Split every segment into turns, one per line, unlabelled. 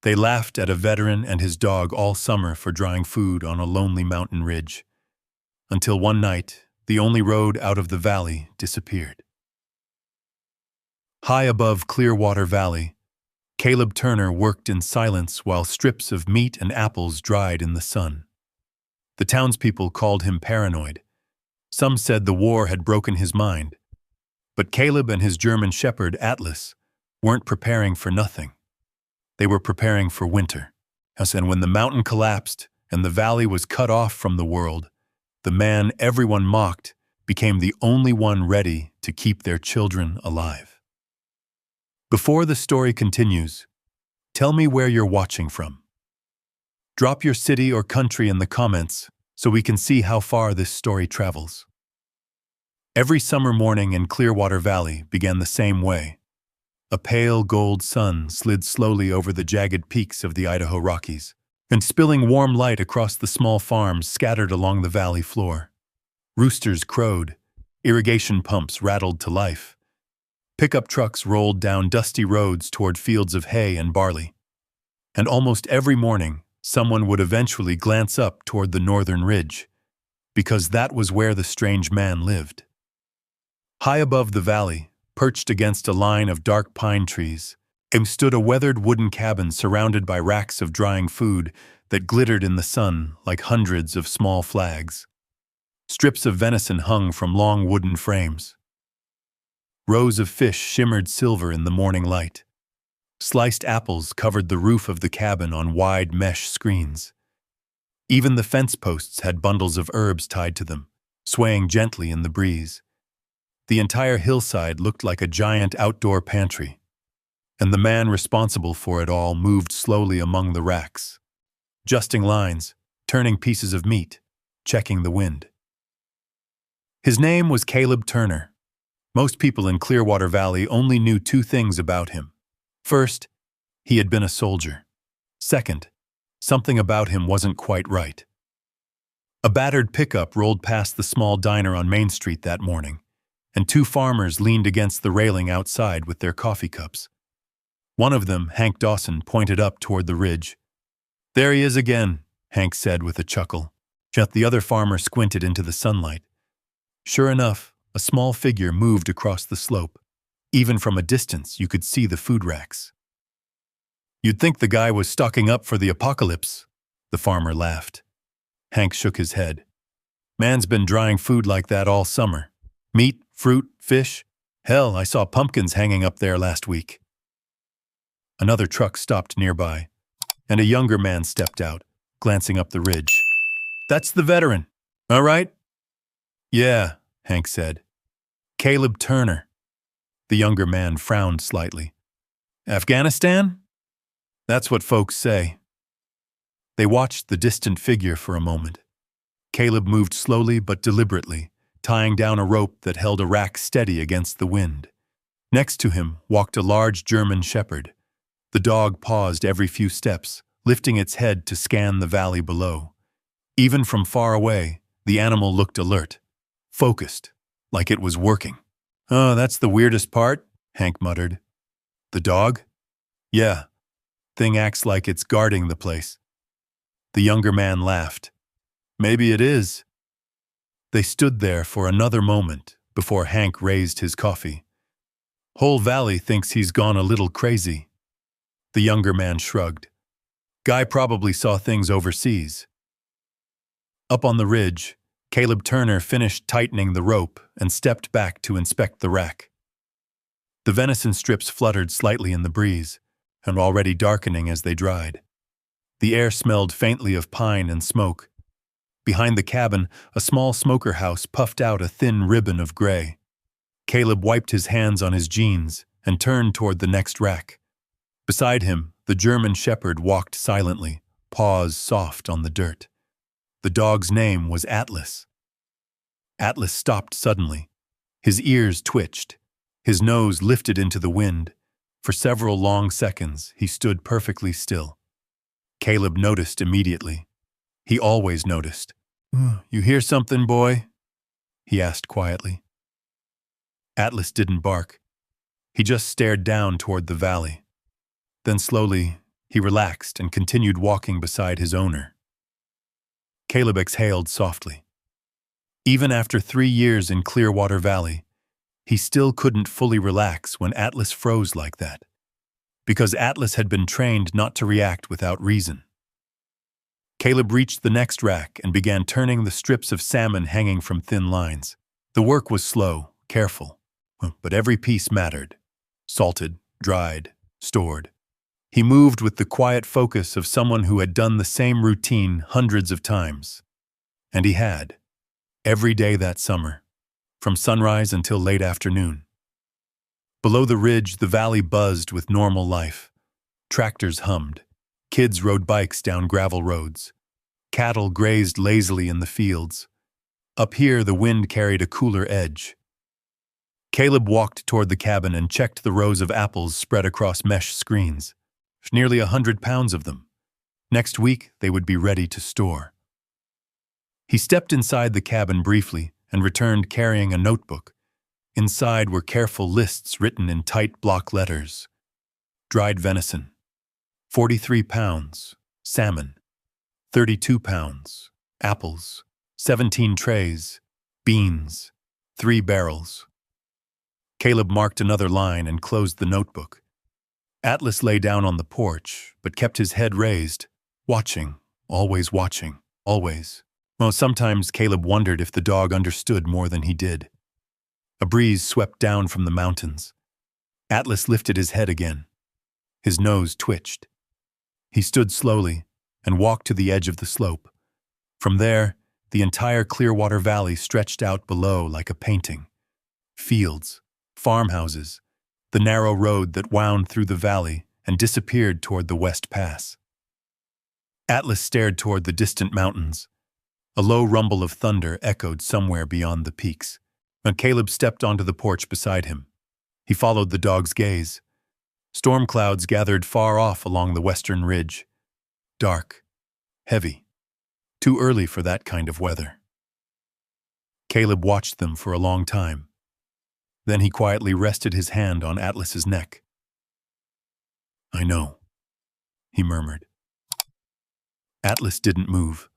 They laughed at a veteran and his dog all summer for drying food on a lonely mountain ridge. Until one night, the only road out of the valley disappeared. High above Clearwater Valley, Caleb Turner worked in silence while strips of meat and apples dried in the sun. The townspeople called him paranoid. Some said the war had broken his mind. But Caleb and his German shepherd, Atlas, weren't preparing for nothing. They were preparing for winter. And when the mountain collapsed and the valley was cut off from the world, the man everyone mocked became the only one ready to keep their children alive. Before the story continues, tell me where you're watching from. Drop your city or country in the comments so we can see how far this story travels. Every summer morning in Clearwater Valley began the same way. A pale gold sun slid slowly over the jagged peaks of the Idaho Rockies, and spilling warm light across the small farms scattered along the valley floor. Roosters crowed, irrigation pumps rattled to life. Pickup trucks rolled down dusty roads toward fields of hay and barley. And almost every morning, someone would eventually glance up toward the northern ridge, because that was where the strange man lived. High above the valley, perched against a line of dark pine trees, stood a weathered wooden cabin surrounded by racks of drying food that glittered in the sun like hundreds of small flags. Strips of venison hung from long wooden frames. Rows of fish shimmered silver in the morning light. Sliced apples covered the roof of the cabin on wide mesh screens. Even the fence posts had bundles of herbs tied to them, swaying gently in the breeze. The entire hillside looked like a giant outdoor pantry, and the man responsible for it all moved slowly among the racks, adjusting lines, turning pieces of meat, checking the wind. His name was Caleb Turner. Most people in Clearwater Valley only knew two things about him. First, he had been a soldier. Second, something about him wasn't quite right. A battered pickup rolled past the small diner on Main Street that morning, and two farmers leaned against the railing outside with their coffee cups. One of them, Hank Dawson, pointed up toward the ridge. "There he is again," Hank said with a chuckle. The other farmer squinted into the sunlight. Sure enough, a small figure moved across the slope. Even from a distance, you could see the food racks. "You'd think the guy was stocking up for the apocalypse," the farmer laughed. Hank shook his head. "Man's been drying food like that all summer. Meat, fruit, fish. Hell, I saw pumpkins hanging up there last week." Another truck stopped nearby, and a younger man stepped out, glancing up the ridge. "That's the veteran. All right?" "Yeah," Hank said. "Caleb Turner." The younger man frowned slightly. "Afghanistan?" "That's what folks say." They watched the distant figure for a moment. Caleb moved slowly but deliberately, tying down a rope that held a rack steady against the wind. Next to him walked a large German shepherd. The dog paused every few steps, lifting its head to scan the valley below. Even from far away, the animal looked alert, focused, like it was working. "Oh, that's the weirdest part," Hank muttered. "The dog?" "Yeah. Thing acts like it's guarding the place." The younger man laughed. "Maybe it is." They stood there for another moment before Hank raised his coffee. "Whole valley thinks he's gone a little crazy." The younger man shrugged. "Guy probably saw things overseas." Up on the ridge, Caleb Turner finished tightening the rope and stepped back to inspect the rack. The venison strips fluttered slightly in the breeze, and already darkening as they dried. The air smelled faintly of pine and smoke. Behind the cabin, a small smoker house puffed out a thin ribbon of gray. Caleb wiped his hands on his jeans and turned toward the next rack. Beside him, the German shepherd walked silently, paws soft on the dirt. The dog's name was Atlas. Atlas stopped suddenly. His ears twitched. His nose lifted into the wind. For several long seconds, he stood perfectly still. Caleb noticed immediately. He always noticed. "You hear something, boy?" he asked quietly. Atlas didn't bark. He just stared down toward the valley. Then slowly, He relaxed and continued walking beside his owner. Caleb exhaled softly. Even after 3 years in Clearwater Valley, he still couldn't fully relax when Atlas froze like that, because Atlas had been trained not to react without reason. Caleb reached the next rack and began turning the strips of salmon hanging from thin lines. The work was slow, careful, but every piece mattered. Salted, dried, stored. He moved with the quiet focus of someone who had done the same routine hundreds of times. And he had. Every day that summer, from sunrise until late afternoon. Below the ridge, the valley buzzed with normal life. Tractors hummed. Kids rode bikes down gravel roads. Cattle grazed lazily in the fields. Up here, the wind carried a cooler edge. Caleb walked toward the cabin and checked the rows of apples spread across mesh screens. Nearly 100 pounds of them. Next week, they would be ready to store. He stepped inside the cabin briefly and returned carrying a notebook. Inside were careful lists written in tight block letters. Dried venison, 43 pounds, salmon, 32 pounds, apples, 17 trays, beans, 3 barrels. Caleb marked another line and closed the notebook. Atlas lay down on the porch, but kept his head raised, watching, always watching, always. Well, sometimes Caleb wondered if the dog understood more than he did. A breeze swept down from the mountains. Atlas lifted his head again. His nose twitched. He stood slowly and walked to the edge of the slope. From there, the entire Clearwater Valley stretched out below like a painting. Fields, farmhouses, the narrow road that wound through the valley and disappeared toward the West Pass. Atlas stared toward the distant mountains. A low rumble of thunder echoed somewhere beyond the peaks. When Caleb stepped onto the porch beside him, he followed the dog's gaze. Storm clouds gathered far off along the western ridge. Dark, heavy, too early for that kind of weather. Caleb watched them for a long time. Then he quietly rested his hand on Atlas's neck. "I know," he murmured. Atlas didn't move.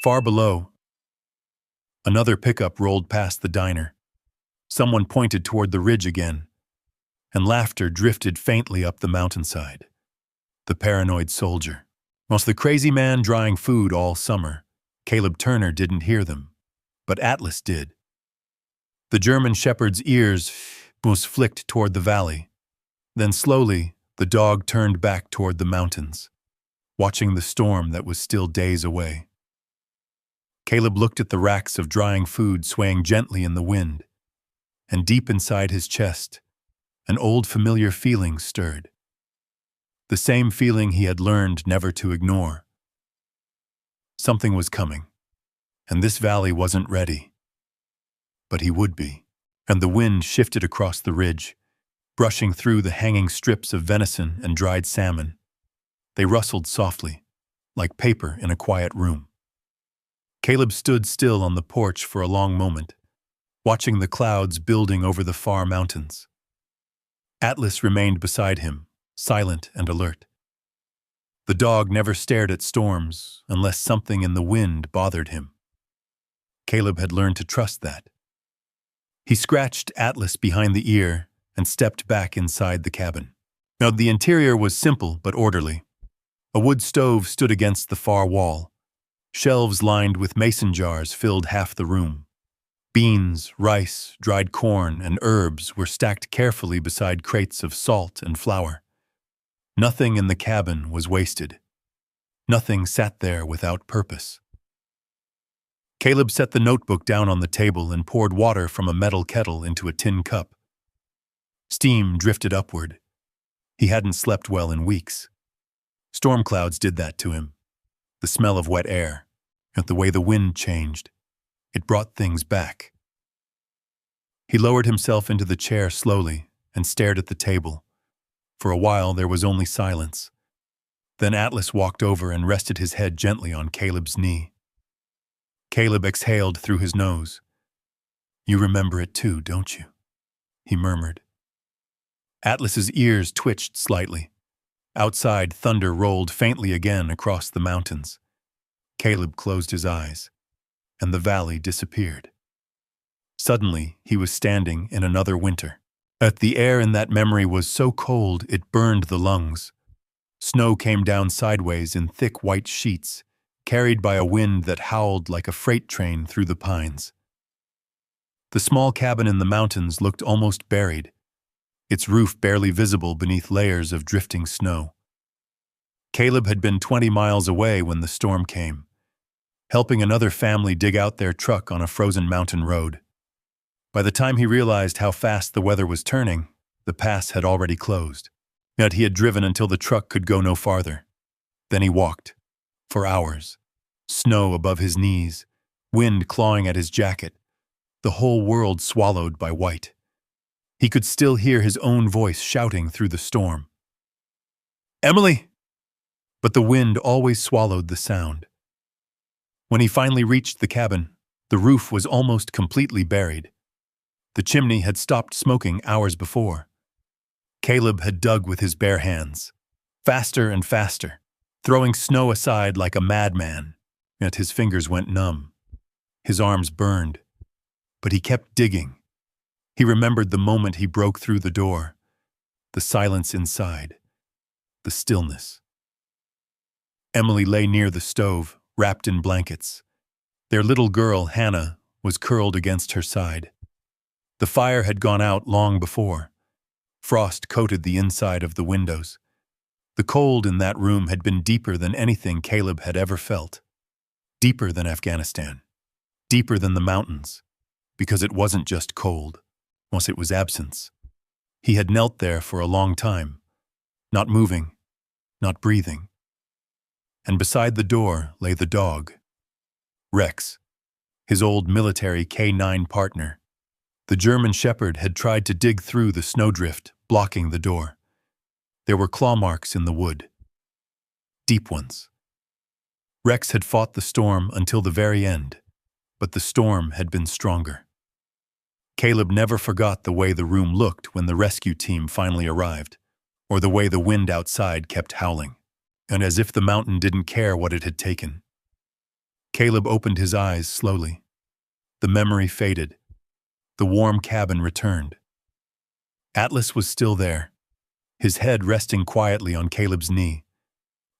Far below, another pickup rolled past the diner. Someone pointed toward the ridge again, and laughter drifted faintly up the mountainside. The paranoid soldier. Whilst the crazy man drying food all summer, Caleb Turner didn't hear them, but Atlas did. The German shepherd's ears was flicked toward the valley. Then slowly, the dog turned back toward the mountains, watching the storm that was still days away. Caleb looked at the racks of drying food swaying gently in the wind, and deep inside his chest, an old familiar feeling stirred. The same feeling he had learned never to ignore. Something was coming, and this valley wasn't ready. But he would be, and the wind shifted across the ridge, brushing through the hanging strips of venison and dried salmon. They rustled softly, like paper in a quiet room. Caleb stood still on the porch for a long moment, watching the clouds building over the far mountains. Atlas remained beside him, silent and alert. The dog never stared at storms unless something in the wind bothered him. Caleb had learned to trust that. He scratched Atlas behind the ear and stepped back inside the cabin. Now, the interior was simple but orderly. A wood stove stood against the far wall. Shelves lined with mason jars filled half the room. Beans, rice, dried corn, and herbs were stacked carefully beside crates of salt and flour. Nothing in the cabin was wasted. Nothing sat there without purpose. Caleb set the notebook down on the table and poured water from a metal kettle into a tin cup. Steam drifted upward. He hadn't slept well in weeks. Storm clouds did that to him. The smell of wet air, and the way the wind changed. It brought things back. He lowered himself into the chair slowly and stared at the table. For a while there was only silence. Then Atlas walked over and rested his head gently on Caleb's knee. Caleb exhaled through his nose. "You remember it too, don't you?" he murmured. Atlas's ears twitched slightly. Outside, thunder rolled faintly again across the mountains. Caleb closed his eyes, and the valley disappeared. Suddenly, he was standing in another winter. The air in that memory was so cold it burned the lungs. Snow came down sideways in thick white sheets, carried by a wind that howled like a freight train through the pines. The small cabin in the mountains looked almost buried, its roof barely visible beneath layers of drifting snow. Caleb had been 20 miles away when the storm came, helping another family dig out their truck on a frozen mountain road. By the time he realized how fast the weather was turning, the pass had already closed. Yet he had driven until the truck could go no farther. Then he walked, for hours, snow above his knees, wind clawing at his jacket, the whole world swallowed by white. He could still hear his own voice shouting through the storm. "Emily!" But the wind always swallowed the sound. When he finally reached the cabin, the roof was almost completely buried. The chimney had stopped smoking hours before. Caleb had dug with his bare hands, faster and faster, throwing snow aside like a madman, yet his fingers went numb. His arms burned, but he kept digging. He remembered the moment he broke through the door, the silence inside, the stillness. Emily lay near the stove, wrapped in blankets. Their little girl, Hannah, was curled against her side. The fire had gone out long before. Frost coated the inside of the windows. The cold in that room had been deeper than anything Caleb had ever felt. Deeper than Afghanistan. Deeper than the mountains. Because it wasn't just cold. It was absence. He had knelt there for a long time, not moving, not breathing. And beside the door lay the dog. Rex, his old military canine partner. The German shepherd had tried to dig through the snowdrift, blocking the door. There were claw marks in the wood. Deep ones. Rex had fought the storm until the very end, but the storm had been stronger. Caleb never forgot the way the room looked when the rescue team finally arrived, or the way the wind outside kept howling, and as if the mountain didn't care what it had taken. Caleb opened his eyes slowly. The memory faded. The warm cabin returned. Atlas was still there, his head resting quietly on Caleb's knee.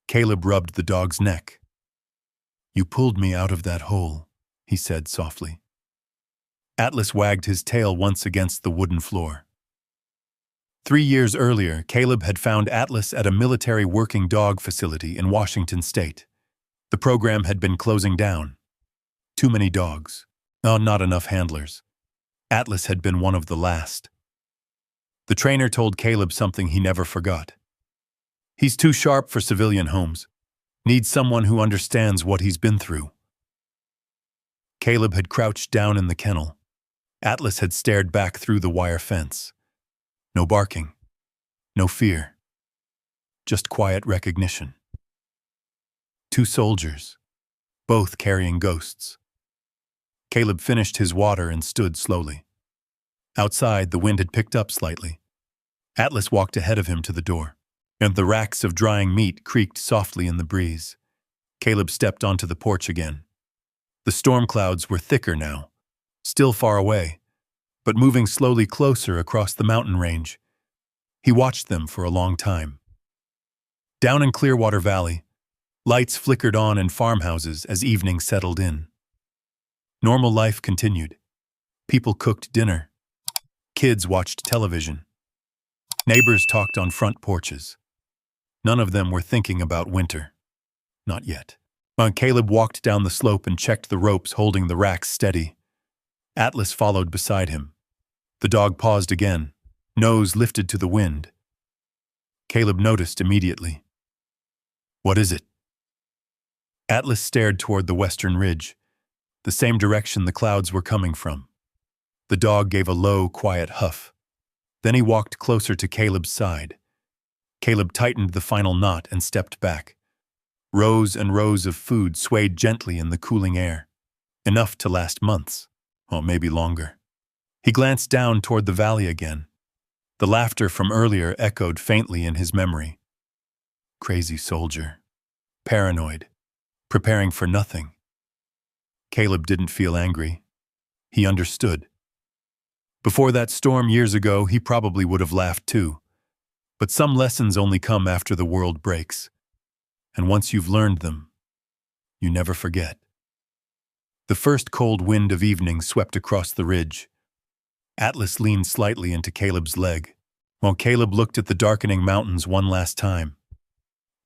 Caleb rubbed the dog's neck. "You pulled me out of that hole," he said softly. Atlas wagged his tail once against the wooden floor. 3 years earlier, Caleb had found Atlas at a military working dog facility in Washington state. The program had been closing down. Too many dogs. Not enough handlers. Atlas had been one of the last. The trainer told Caleb something he never forgot. "He's too sharp for civilian homes. Needs someone who understands what he's been through." Caleb had crouched down in the kennel. Atlas had stared back through the wire fence. No barking. No fear. Just quiet recognition. 2 soldiers, both carrying ghosts. Caleb finished his water and stood slowly. Outside, the wind had picked up slightly. Atlas walked ahead of him to the door, and the racks of drying meat creaked softly in the breeze. Caleb stepped onto the porch again. The storm clouds were thicker now, still far away, but moving slowly closer across the mountain range. He watched them for a long time. Down in Clearwater Valley, lights flickered on in farmhouses as evening settled in. Normal life continued. People cooked dinner. Kids watched television. Neighbors talked on front porches. None of them were thinking about winter. Not yet. Caleb walked down the slope and checked the ropes holding the racks steady. Atlas followed beside him. The dog paused again, nose lifted to the wind. Caleb noticed immediately. "What is it?" Atlas stared toward the western ridge, the same direction the clouds were coming from. The dog gave a low, quiet huff. Then he walked closer to Caleb's side. Caleb tightened the final knot and stepped back. Rows and rows of food swayed gently in the cooling air, enough to last months, or maybe longer. He glanced down toward the valley again. The laughter from earlier echoed faintly in his memory. Crazy soldier. Paranoid. Preparing for nothing. Caleb didn't feel angry. He understood. Before that storm years ago, he probably would have laughed too. But some lessons only come after the world breaks. And once you've learned them, you never forget. The first cold wind of evening swept across the ridge. Atlas leaned slightly into Caleb's leg, while Caleb looked at the darkening mountains one last time.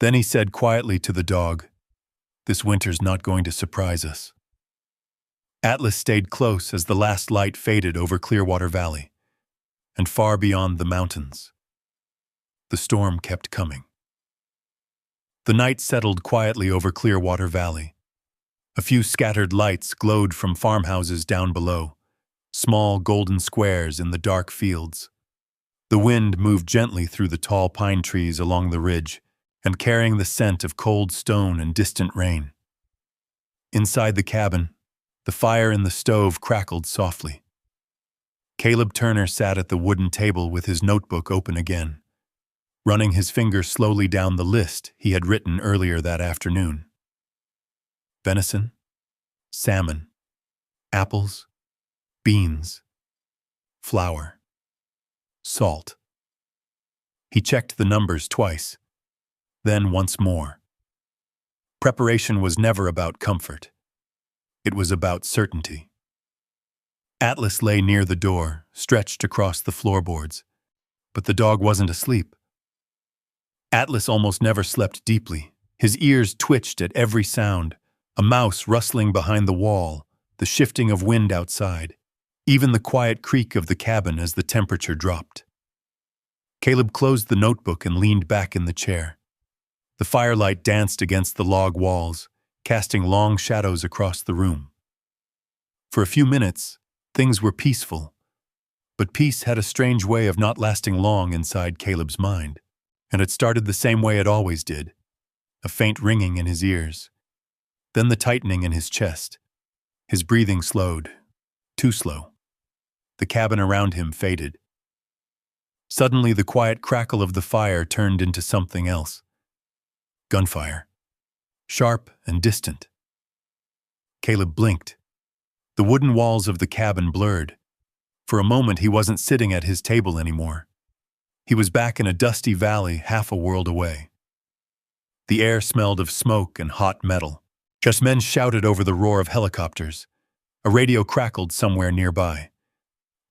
Then he said quietly to the dog, "This winter's not going to surprise us." Atlas stayed close as the last light faded over Clearwater Valley, and far beyond the mountains. The storm kept coming. The night settled quietly over Clearwater Valley. A few scattered lights glowed from farmhouses down below, small golden squares in the dark fields. The wind moved gently through the tall pine trees along the ridge, and carrying the scent of cold stone and distant rain. Inside the cabin, the fire in the stove crackled softly. Caleb Turner sat at the wooden table with his notebook open again, running his finger slowly down the list he had written earlier that afternoon. Venison, salmon, apples, beans, flour, salt. He checked the numbers twice, then once more. Preparation was never about comfort. It was about certainty. Atlas lay near the door, stretched across the floorboards, but the dog wasn't asleep. Atlas almost never slept deeply. His ears twitched at every sound, a mouse rustling behind the wall, the shifting of wind outside, even the quiet creak of the cabin as the temperature dropped. Caleb closed the notebook and leaned back in the chair. The firelight danced against the log walls, casting long shadows across the room. For a few minutes, things were peaceful, but peace had a strange way of not lasting long inside Caleb's mind, and it started the same way it always did, a faint ringing in his ears, then the tightening in his chest. His breathing slowed, too slow. The cabin around him faded. Suddenly, the quiet crackle of the fire turned into something else. Gunfire. Sharp and distant. Caleb blinked. The wooden walls of the cabin blurred. For a moment, he wasn't sitting at his table anymore. He was back in a dusty valley half a world away. The air smelled of smoke and hot metal. Just men shouted over the roar of helicopters. A radio crackled somewhere nearby.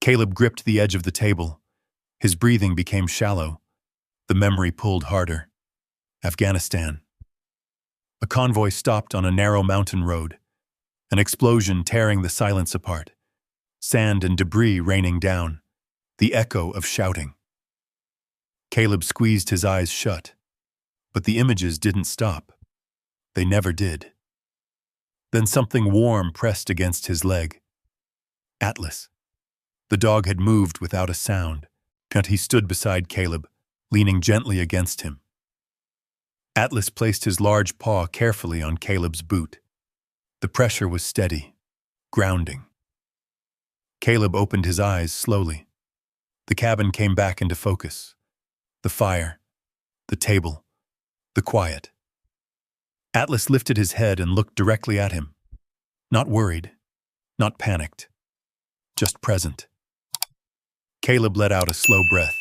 Caleb gripped the edge of the table. His breathing became shallow. The memory pulled harder. Afghanistan. A convoy stopped on a narrow mountain road. An explosion tearing the silence apart. Sand and debris raining down. The echo of shouting. Caleb squeezed his eyes shut. But the images didn't stop. They never did. Then something warm pressed against his leg. Atlas. The dog had moved without a sound, and he stood beside Caleb, leaning gently against him. Atlas placed his large paw carefully on Caleb's boot. The pressure was steady, grounding. Caleb opened his eyes slowly. The cabin came back into focus. The fire, the table, the quiet. Atlas lifted his head and looked directly at him. Not worried, not panicked, just present. Caleb let out a slow breath.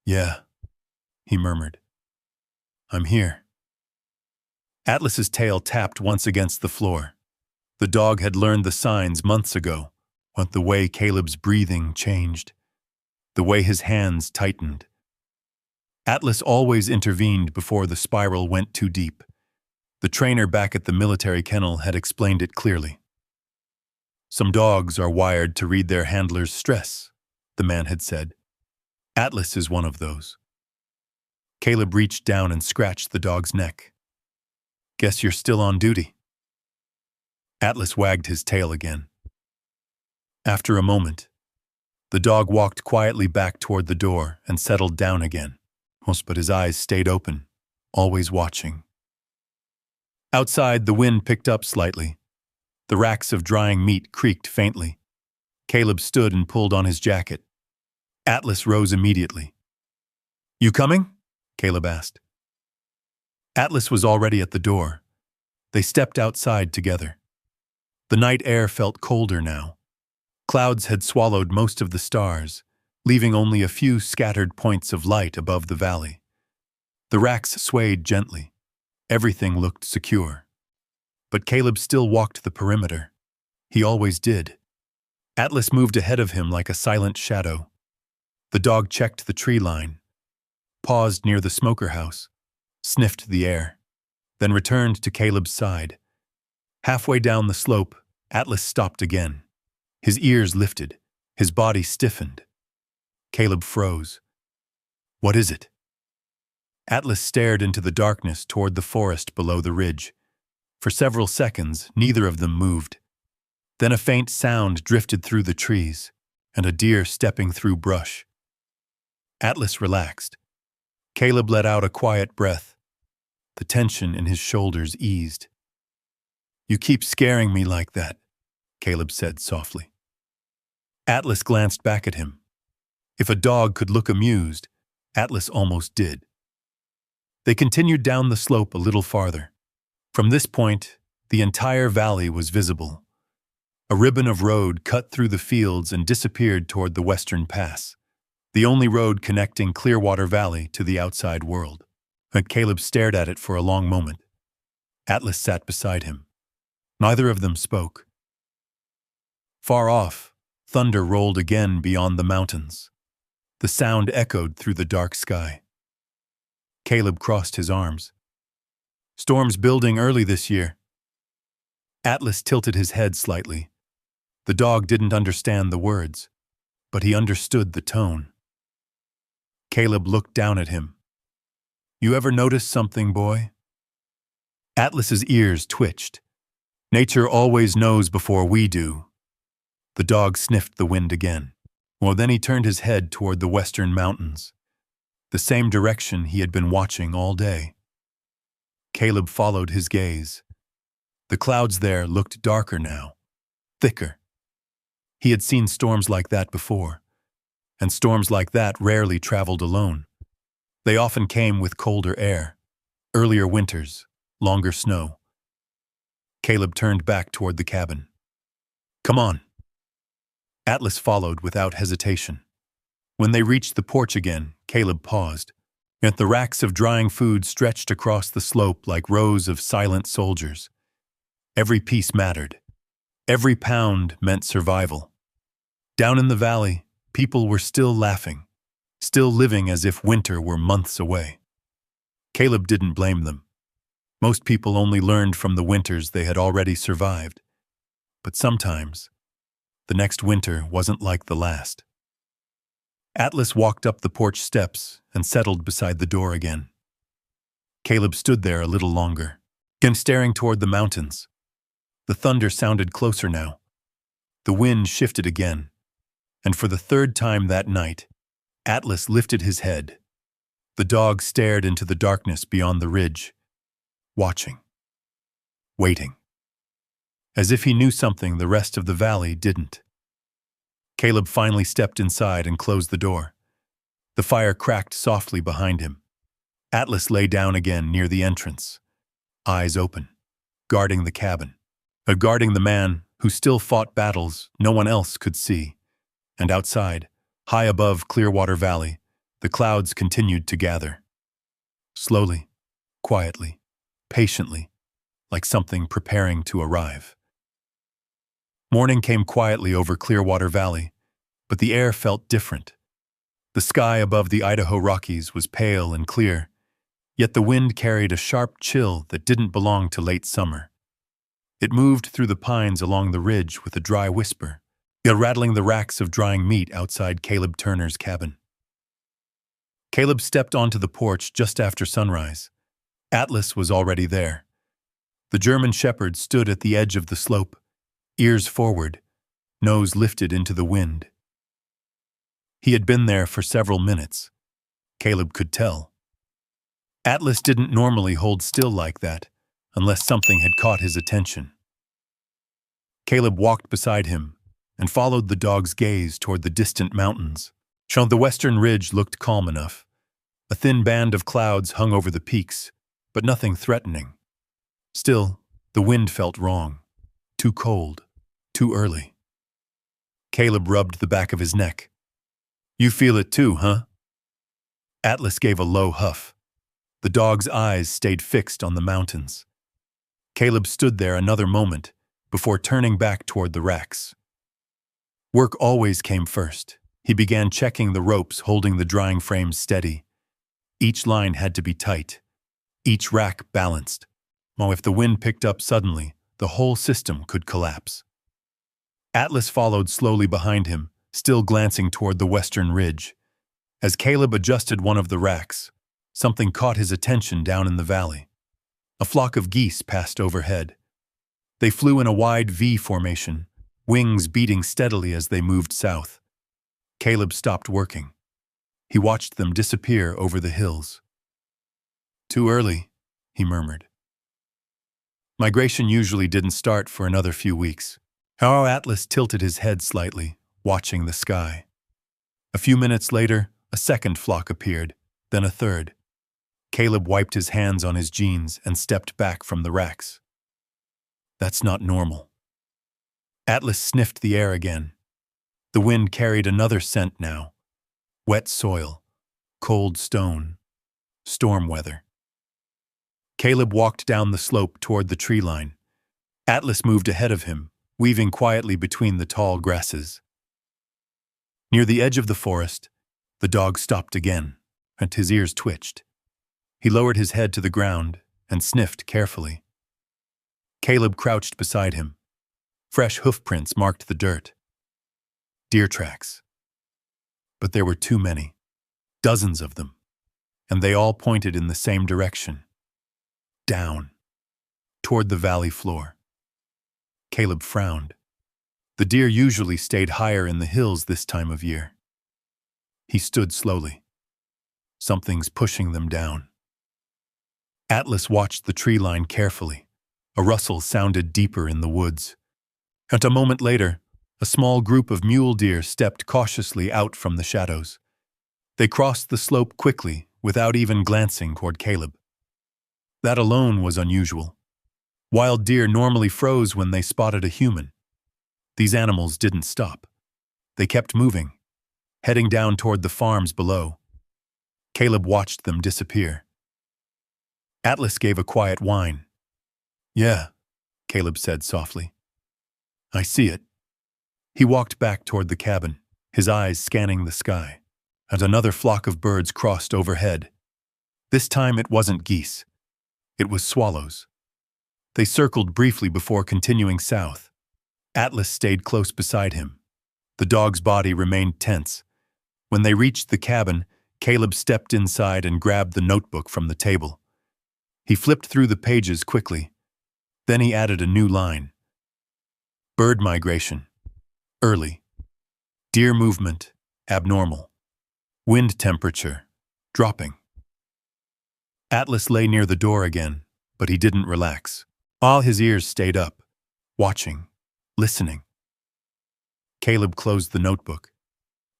"Yeah," he murmured. "I'm here." Atlas's tail tapped once against the floor. The dog had learned the signs months ago, but the way Caleb's breathing changed, the way his hands tightened. Atlas always intervened before the spiral went too deep. The trainer back at the military kennel had explained it clearly. "Some dogs are wired to read their handler's stress," the man had said. "Atlas is one of those." Caleb reached down and scratched the dog's neck. "Guess you're still on duty." Atlas wagged his tail again. After a moment, the dog walked quietly back toward the door and settled down again, but his eyes stayed open, always watching. Outside, the wind picked up slightly. The racks of drying meat creaked faintly. Caleb stood and pulled on his jacket. Atlas rose immediately. "You coming?" Caleb asked. Atlas was already at the door. They stepped outside together. The night air felt colder now. Clouds had swallowed most of the stars, leaving only a few scattered points of light above the valley. The racks swayed gently. Everything looked secure. But Caleb still walked the perimeter. He always did. Atlas moved ahead of him like a silent shadow. The dog checked the tree line, paused near the smoker house, sniffed the air, then returned to Caleb's side. Halfway down the slope, Atlas stopped again. His ears lifted, his body stiffened. Caleb froze. "What is it?" Atlas stared into the darkness toward the forest below the ridge. For several seconds, neither of them moved. Then a faint sound drifted through the trees, and a deer stepping through brush. Atlas relaxed. Caleb let out a quiet breath. The tension in his shoulders eased. "You keep scaring me like that," Caleb said softly. Atlas glanced back at him. If a dog could look amused, Atlas almost did. They continued down the slope a little farther. From this point, the entire valley was visible. A ribbon of road cut through the fields and disappeared toward the western pass, the only road connecting Clearwater Valley to the outside world. And Caleb stared at it for a long moment. Atlas sat beside him. Neither of them spoke. Far off, thunder rolled again beyond the mountains. The sound echoed through the dark sky. Caleb crossed his arms. "Storm's building early this year." Atlas tilted his head slightly. The dog didn't understand the words, but he understood the tone. Caleb looked down at him. "You ever notice something, boy?" Atlas's ears twitched. "Nature always knows before we do." The dog sniffed the wind again. Well, then he turned his head toward the western mountains, the same direction he had been watching all day. Caleb followed his gaze. The clouds there looked darker now, thicker. He had seen storms like that before, and storms like that rarely traveled alone. They often came with colder air, earlier winters, longer snow. Caleb turned back toward the cabin. "Come on." Atlas followed without hesitation. When they reached the porch again, Caleb paused. Yet the racks of drying food stretched across the slope like rows of silent soldiers. Every piece mattered. Every pound meant survival. Down in the valley, people were still laughing, still living as if winter were months away. Caleb didn't blame them. Most people only learned from the winters they had already survived. But sometimes, the next winter wasn't like the last. Atlas walked up the porch steps and settled beside the door again. Caleb stood there a little longer, again staring toward the mountains. The thunder sounded closer now. The wind shifted again, and for the third time that night, Atlas lifted his head. The dog stared into the darkness beyond the ridge, watching, waiting, as if he knew something the rest of the valley didn't. Caleb finally stepped inside and closed the door. The fire cracked softly behind him. Atlas lay down again near the entrance, eyes open, guarding the cabin, guarding the man who still fought battles no one else could see. And outside, high above Clearwater Valley, the clouds continued to gather. Slowly, quietly, patiently, like something preparing to arrive. Morning came quietly over Clearwater Valley, but the air felt different. The sky above the Idaho Rockies was pale and clear, yet the wind carried a sharp chill that didn't belong to late summer. It moved through the pines along the ridge with a dry whisper, rattling the racks of drying meat outside Caleb Turner's cabin. Caleb stepped onto the porch just after sunrise. Atlas was already there. The German shepherd stood at the edge of the slope, ears forward, nose lifted into the wind. He had been there for several minutes. Caleb could tell. Atlas didn't normally hold still like that, unless something had caught his attention. Caleb walked beside him and followed the dog's gaze toward the distant mountains. The western ridge looked calm enough. A thin band of clouds hung over the peaks, but nothing threatening. Still, the wind felt wrong. Too cold. Too early. Caleb rubbed the back of his neck. "You feel it too, huh?" Atlas gave a low huff. The dog's eyes stayed fixed on the mountains. Caleb stood there another moment before turning back toward the racks. Work always came first. He began checking the ropes holding the drying frames steady. Each line had to be tight, each rack balanced. While if the wind picked up suddenly, the whole system could collapse. Atlas followed slowly behind him, still glancing toward the western ridge. As Caleb adjusted one of the racks, something caught his attention down in the valley. A flock of geese passed overhead. They flew in a wide V formation, wings beating steadily as they moved south. Caleb stopped working. He watched them disappear over the hills. "Too early," he murmured. Migration usually didn't start for another few weeks. How Atlas tilted his head slightly, watching the sky. A few minutes later, a second flock appeared, then a third. Caleb wiped his hands on his jeans and stepped back from the racks. "That's not normal." Atlas sniffed the air again. The wind carried another scent now. Wet soil, cold stone, storm weather. Caleb walked down the slope toward the tree line. Atlas moved ahead of him, weaving quietly between the tall grasses. Near the edge of the forest, the dog stopped again, and his ears twitched. He lowered his head to the ground and sniffed carefully. Caleb crouched beside him. Fresh hoofprints marked the dirt. Deer tracks. But there were too many. Dozens of them. And they all pointed in the same direction. Down. Toward the valley floor. Caleb frowned. The deer usually stayed higher in the hills this time of year. He stood slowly. Something's pushing them down. Atlas watched the tree line carefully. A rustle sounded deeper in the woods. And a moment later, a small group of mule deer stepped cautiously out from the shadows. They crossed the slope quickly, without even glancing toward Caleb. That alone was unusual. Wild deer normally froze when they spotted a human. These animals didn't stop. They kept moving, heading down toward the farms below. Caleb watched them disappear. Atlas gave a quiet whine. "Yeah," Caleb said softly. "I see it." He walked back toward the cabin, his eyes scanning the sky, and another flock of birds crossed overhead. This time it wasn't geese. It was swallows. They circled briefly before continuing south. Atlas stayed close beside him. The dog's body remained tense. When they reached the cabin, Caleb stepped inside and grabbed the notebook from the table. He flipped through the pages quickly. Then he added a new line. Bird migration. Early. Deer movement. Abnormal. Wind temperature. Dropping. Atlas lay near the door again, but he didn't relax. All his ears stayed up, watching, listening. Caleb closed the notebook.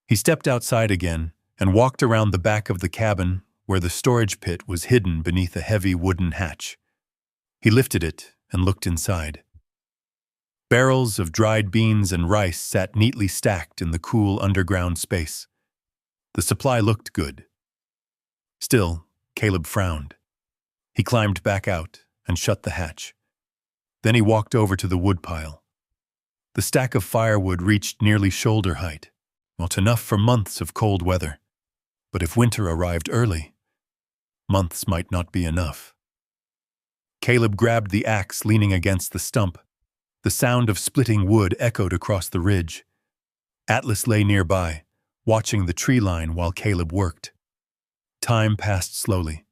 He stepped outside again and walked around the back of the cabin where the storage pit was hidden beneath a heavy wooden hatch. He lifted it and looked inside. Barrels of dried beans and rice sat neatly stacked in the cool underground space. The supply looked good. Still, Caleb frowned. He climbed back out and shut the hatch. Then he walked over to the woodpile. The stack of firewood reached nearly shoulder height, not enough for months of cold weather. But if winter arrived early, months might not be enough. Caleb grabbed the axe leaning against the stump. The sound of splitting wood echoed across the ridge. Atlas lay nearby, watching the tree line while Caleb worked. Time passed slowly.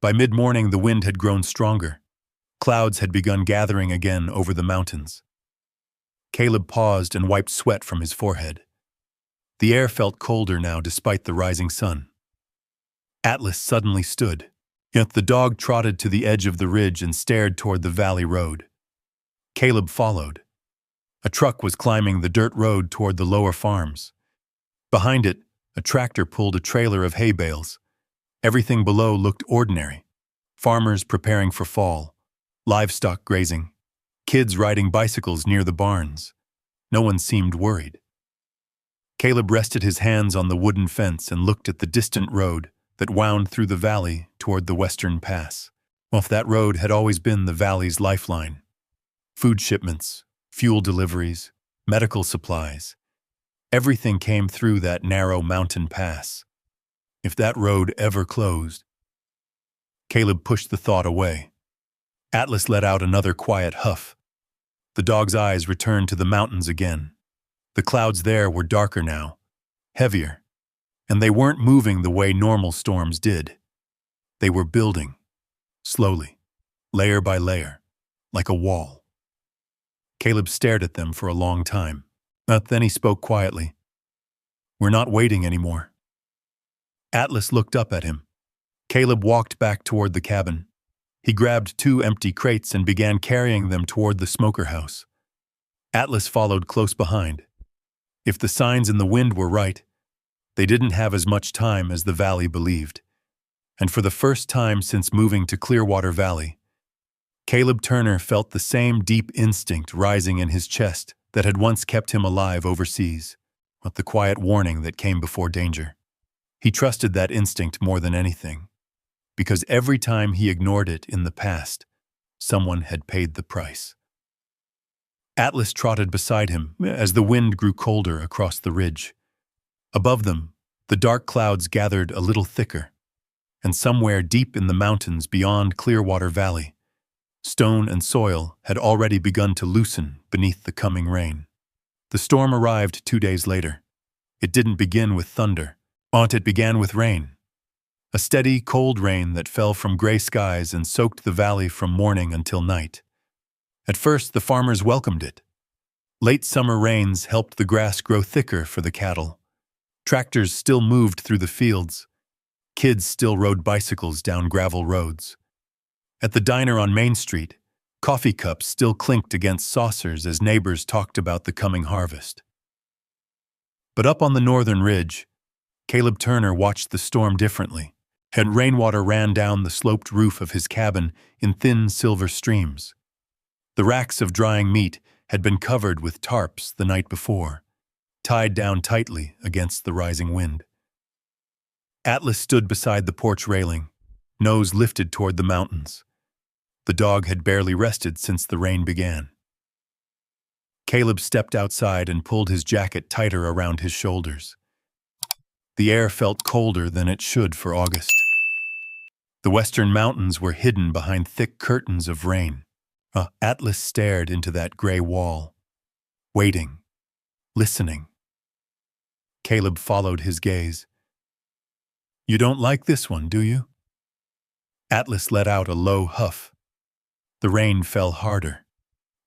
By mid-morning, the wind had grown stronger. Clouds had begun gathering again over the mountains. Caleb paused and wiped sweat from his forehead. The air felt colder now despite the rising sun. Atlas suddenly stood, yet the dog trotted to the edge of the ridge and stared toward the valley road. Caleb followed. A truck was climbing the dirt road toward the lower farms. Behind it, a tractor pulled a trailer of hay bales. Everything below looked ordinary. Farmers preparing for fall, livestock grazing, kids riding bicycles near the barns. No one seemed worried. Caleb rested his hands on the wooden fence and looked at the distant road that wound through the valley toward the western pass. Well, that road had always been the valley's lifeline. Food shipments, fuel deliveries, medical supplies. Everything came through that narrow mountain pass. If that road ever closed, Caleb pushed the thought away. Atlas let out another quiet huff. The dog's eyes returned to the mountains again. The clouds there were darker now, heavier, and they weren't moving the way normal storms did. They were building, slowly, layer by layer, like a wall. Caleb stared at them for a long time. Then he spoke quietly. "We're not waiting anymore." Atlas looked up at him. Caleb walked back toward the cabin. He grabbed 2 empty crates and began carrying them toward the smoker house. Atlas followed close behind. If the signs in the wind were right, they didn't have as much time as the valley believed. And for the first time since moving to Clearwater Valley, Caleb Turner felt the same deep instinct rising in his chest that had once kept him alive overseas, with the quiet warning that came before danger. He trusted that instinct more than anything, because every time he ignored it in the past, someone had paid the price. Atlas trotted beside him as the wind grew colder across the ridge. Above them, the dark clouds gathered a little thicker, and somewhere deep in the mountains beyond Clearwater Valley, stone and soil had already begun to loosen beneath the coming rain. The storm arrived 2 days later. It didn't begin with thunder. It began with rain. A steady, cold rain that fell from gray skies and soaked the valley from morning until night. At first, the farmers welcomed it. Late summer rains helped the grass grow thicker for the cattle. Tractors still moved through the fields. Kids still rode bicycles down gravel roads. At the diner on Main Street, coffee cups still clinked against saucers as neighbors talked about the coming harvest. But up on the northern ridge, Caleb Turner watched the storm differently, and rainwater ran down the sloped roof of his cabin in thin silver streams. The racks of drying meat had been covered with tarps the night before, tied down tightly against the rising wind. Atlas stood beside the porch railing, nose lifted toward the mountains. The dog had barely rested since the rain began. Caleb stepped outside and pulled his jacket tighter around his shoulders. The air felt colder than it should for August. The western mountains were hidden behind thick curtains of rain. Atlas stared into that gray wall, waiting, listening. Caleb followed his gaze. "You don't like this one, do you?" Atlas let out a low huff. The rain fell harder.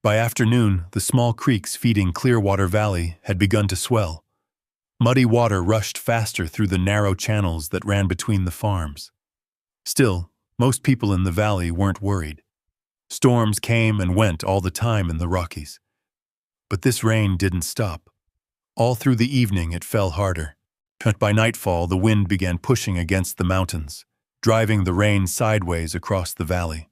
By afternoon, the small creeks feeding Clearwater Valley had begun to swell. Muddy water rushed faster through the narrow channels that ran between the farms. Still, most people in the valley weren't worried. Storms came and went all the time in the Rockies. But this rain didn't stop. All through the evening it fell harder. But by nightfall, the wind began pushing against the mountains, driving the rain sideways across the valley.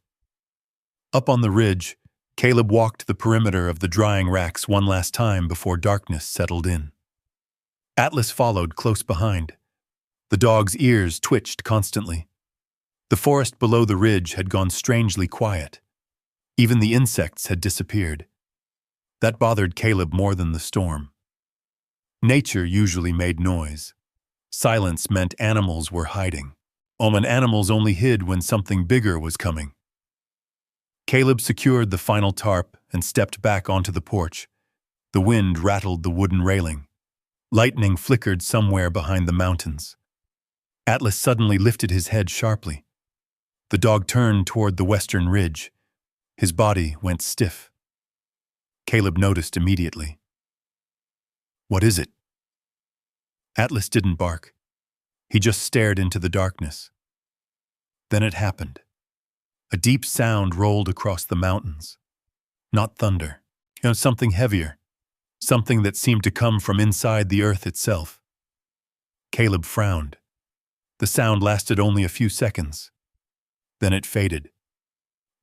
Up on the ridge, Caleb walked the perimeter of the drying racks one last time before darkness settled in. Atlas followed close behind. The dog's ears twitched constantly. The forest below the ridge had gone strangely quiet. Even the insects had disappeared. That bothered Caleb more than the storm. Nature usually made noise. Silence meant animals were hiding. And animals only hid when something bigger was coming. Caleb secured the final tarp and stepped back onto the porch. The wind rattled the wooden railing. Lightning flickered somewhere behind the mountains. Atlas suddenly lifted his head sharply. The dog turned toward the western ridge. His body went stiff. Caleb noticed immediately. "What is it?" Atlas didn't bark. He just stared into the darkness. Then it happened. A deep sound rolled across the mountains. Not thunder. Something heavier. Something that seemed to come from inside the earth itself. Caleb frowned. The sound lasted only a few seconds. Then it faded.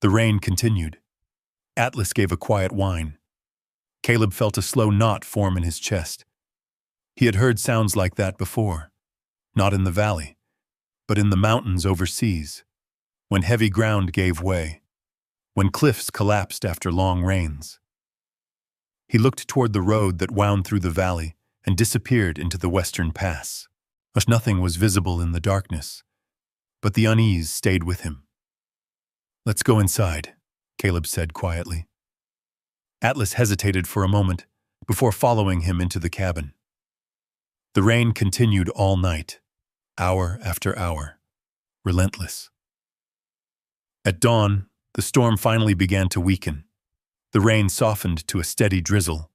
The rain continued. Atlas gave a quiet whine. Caleb felt a slow knot form in his chest. He had heard sounds like that before, not in the valley, but in the mountains overseas, when heavy ground gave way, when cliffs collapsed after long rains. He looked toward the road that wound through the valley and disappeared into the western pass. Nothing was visible in the darkness, but the unease stayed with him. "Let's go inside," Caleb said quietly. Atlas hesitated for a moment before following him into the cabin. The rain continued all night, hour after hour, relentless. At dawn, the storm finally began to weaken. The rain softened to a steady drizzle.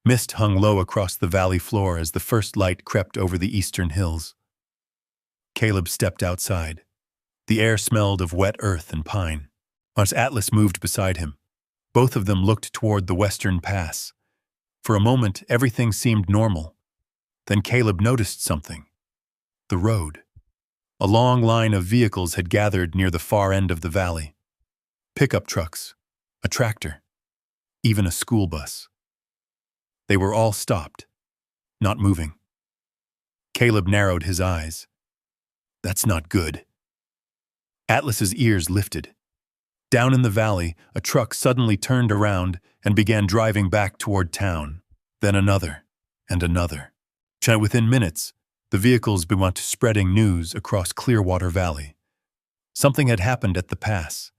Mist hung low across the valley floor as the first light crept over the eastern hills. Caleb stepped outside. The air smelled of wet earth and pine. As Atlas moved beside him, both of them looked toward the western pass. For a moment, everything seemed normal. Then Caleb noticed something. The road. A long line of vehicles had gathered near the far end of the valley. Pickup trucks, a tractor, even a school bus. They were all stopped, not moving. Caleb narrowed his eyes. That's not good. Atlas's ears lifted. Down in the valley, a truck suddenly turned around and began driving back toward town. Then another, and another. Within minutes, the vehicles began spreading news across Clearwater Valley. Something had happened at the pass.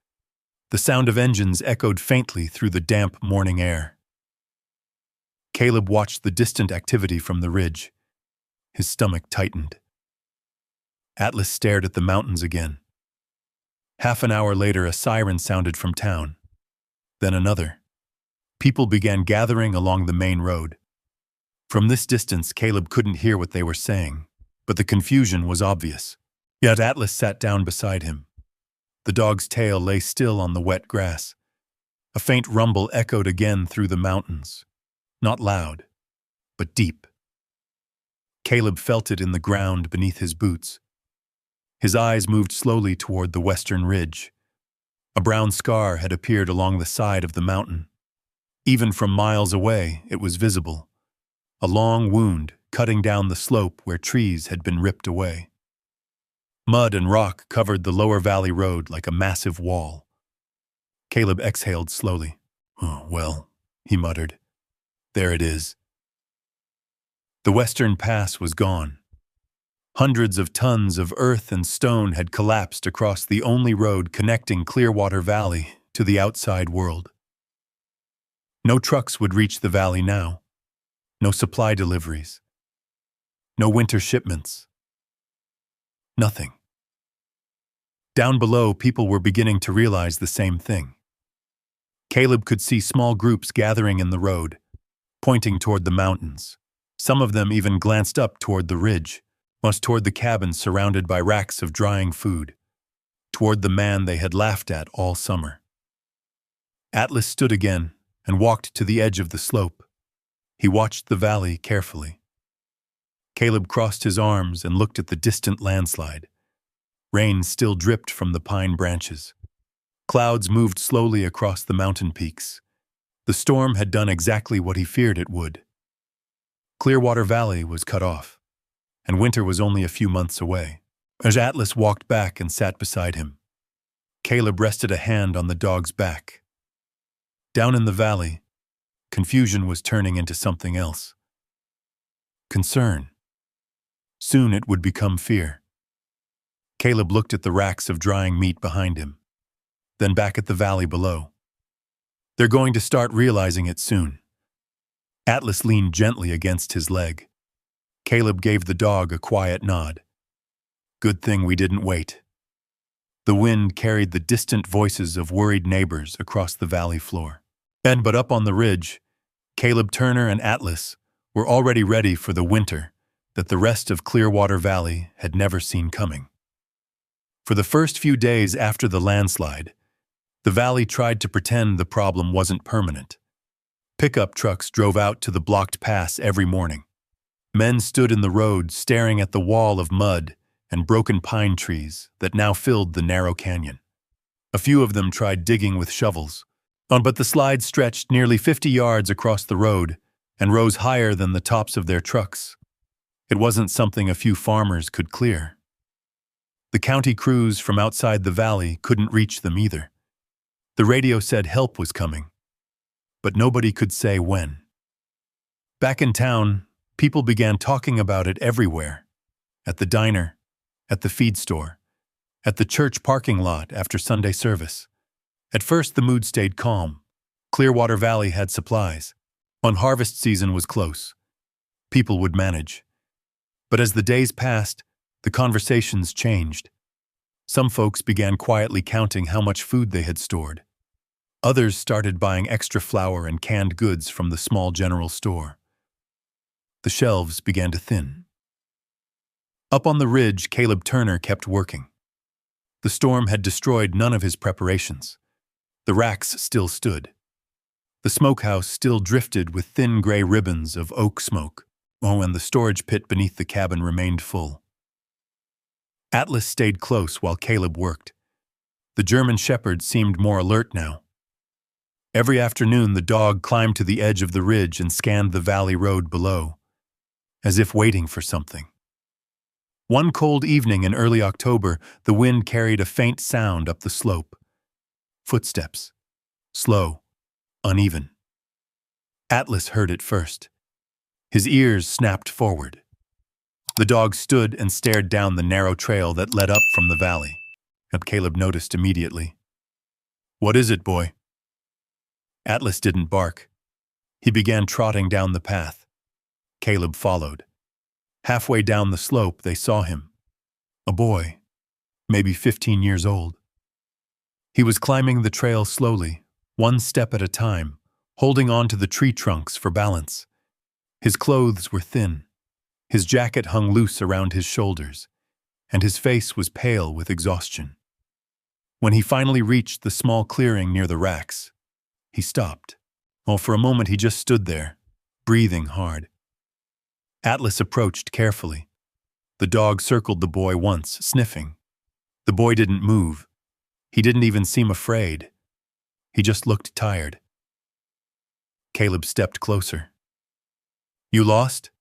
The sound of engines echoed faintly through the damp morning air. Caleb watched the distant activity from the ridge. His stomach tightened. Atlas stared at the mountains again. Half an hour later, a siren sounded from town. Then another. People began gathering along the main road. From this distance, Caleb couldn't hear what they were saying, but the confusion was obvious. Yet Atlas sat down beside him. The dog's tail lay still on the wet grass. A faint rumble echoed again through the mountains. Not loud, but deep. Caleb felt it in the ground beneath his boots. His eyes moved slowly toward the western ridge. A brown scar had appeared along the side of the mountain. Even from miles away, it was visible. A long wound cutting down the slope where trees had been ripped away. Mud and rock covered the lower valley road like a massive wall. Caleb exhaled slowly. "Oh, well," he muttered. "There it is." The western pass was gone. Hundreds of tons of earth and stone had collapsed across the only road connecting Clearwater Valley to the outside world. No trucks would reach the valley now. No supply deliveries. No winter shipments. Nothing. Down below, people were beginning to realize the same thing. Caleb could see small groups gathering in the road, pointing toward the mountains. Some of them even glanced up toward the ridge, once toward the cabin surrounded by racks of drying food, toward the man they had laughed at all summer. Atlas stood again and walked to the edge of the slope. He watched the valley carefully. Caleb crossed his arms and looked at the distant landslide. Rain still dripped from the pine branches. Clouds moved slowly across the mountain peaks. The storm had done exactly what he feared it would. Clearwater Valley was cut off, and winter was only a few months away. As Atlas walked back and sat beside him, Caleb rested a hand on the dog's back. Down in the valley, confusion was turning into something else. Concern. Soon it would become fear. Caleb looked at the racks of drying meat behind him, then back at the valley below. They're going to start realizing it soon. Atlas leaned gently against his leg. Caleb gave the dog a quiet nod. Good thing we didn't wait. The wind carried the distant voices of worried neighbors across the valley floor. But up on the ridge, Caleb Turner and Atlas were already ready for the winter that the rest of Clearwater Valley had never seen coming. For the first few days after the landslide, the valley tried to pretend the problem wasn't permanent. Pickup trucks drove out to the blocked pass every morning. Men stood in the road staring at the wall of mud and broken pine trees that now filled the narrow canyon. A few of them tried digging with shovels, but the slide stretched nearly 50 yards across the road and rose higher than the tops of their trucks. It wasn't something a few farmers could clear. The county crews from outside the valley couldn't reach them either. The radio said help was coming, but nobody could say when. Back in town, people began talking about it everywhere. At the diner, at the feed store, at the church parking lot after Sunday service. At first, the mood stayed calm. Clearwater Valley had supplies. Harvest season was close. People would manage. But as the days passed, the conversations changed. Some folks began quietly counting how much food they had stored. Others started buying extra flour and canned goods from the small general store. The shelves began to thin. Up on the ridge, Caleb Turner kept working. The storm had destroyed none of his preparations. The racks still stood. The smokehouse still drifted with thin gray ribbons of oak smoke, and the storage pit beneath the cabin remained full. Atlas stayed close while Caleb worked. The German shepherd seemed more alert now. Every afternoon, the dog climbed to the edge of the ridge and scanned the valley road below, as if waiting for something. One cold evening in early October, the wind carried a faint sound up the slope. Footsteps. Slow, uneven. Atlas heard it first. His ears snapped forward. The dog stood and stared down the narrow trail that led up from the valley, and Caleb noticed immediately. "What is it, boy?" Atlas didn't bark. He began trotting down the path. Caleb followed. Halfway down the slope, they saw him. A boy, maybe 15 years old. He was climbing the trail slowly, one step at a time, holding on to the tree trunks for balance. His clothes were thin. His jacket hung loose around his shoulders, and his face was pale with exhaustion. When he finally reached the small clearing near the racks, he stopped. For a moment he just stood there, breathing hard. Atlas approached carefully. The dog circled the boy once, sniffing. The boy didn't move. He didn't even seem afraid. He just looked tired. Caleb stepped closer. "You lost?"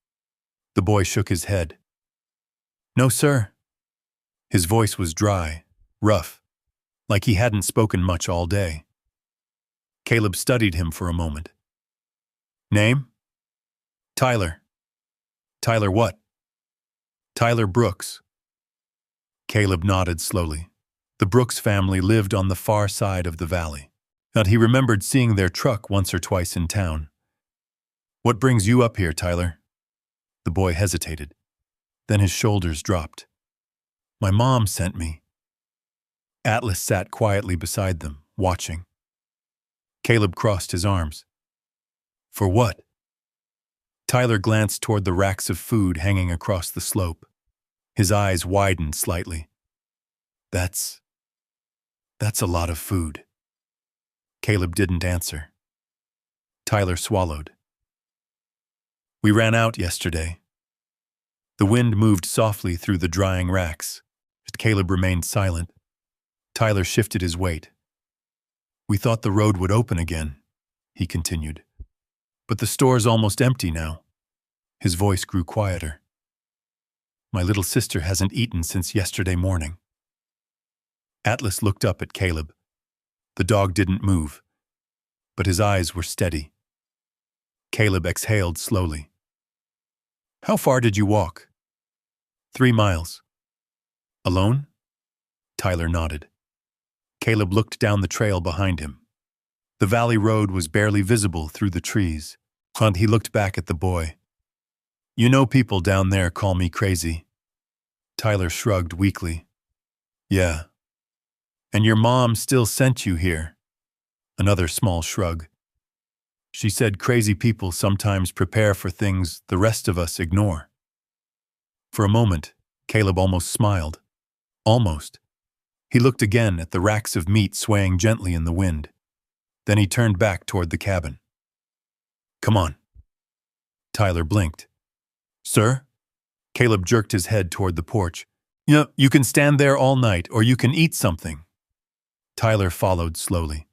The boy shook his head. "No, sir." His voice was dry, rough, like he hadn't spoken much all day. Caleb studied him for a moment. "Name?" "Tyler." "Tyler what?" "Tyler Brooks." Caleb nodded slowly. The Brooks family lived on the far side of the valley, and he remembered seeing their truck once or twice in town. "What brings you up here, Tyler?" The boy hesitated. Then his shoulders dropped. "My mom sent me." Atlas sat quietly beside them, watching. Caleb crossed his arms. "For what?" Tyler glanced toward the racks of food hanging across the slope. His eyes widened slightly. That's a lot of food." Caleb didn't answer. Tyler swallowed. "We ran out yesterday." The wind moved softly through the drying racks, but Caleb remained silent. Tyler shifted his weight. "We thought the road would open again," he continued. "But the store's almost empty now." His voice grew quieter. "My little sister hasn't eaten since yesterday morning." Atlas looked up at Caleb. The dog didn't move, but his eyes were steady. Caleb exhaled slowly. "How far did you walk?" 3 miles. "Alone?" Tyler nodded. Caleb looked down the trail behind him. The valley road was barely visible through the trees, and he looked back at the boy. "You know people down there call me crazy." Tyler shrugged weakly. "Yeah. And your mom still sent you here." Another small shrug. "She said crazy people sometimes prepare for things the rest of us ignore." For a moment, Caleb almost smiled. Almost. He looked again at the racks of meat swaying gently in the wind. Then he turned back toward the cabin. "Come on." Tyler blinked. "Sir?" Caleb jerked his head toward the porch. You can stand there all night, or you can eat something." Tyler followed slowly.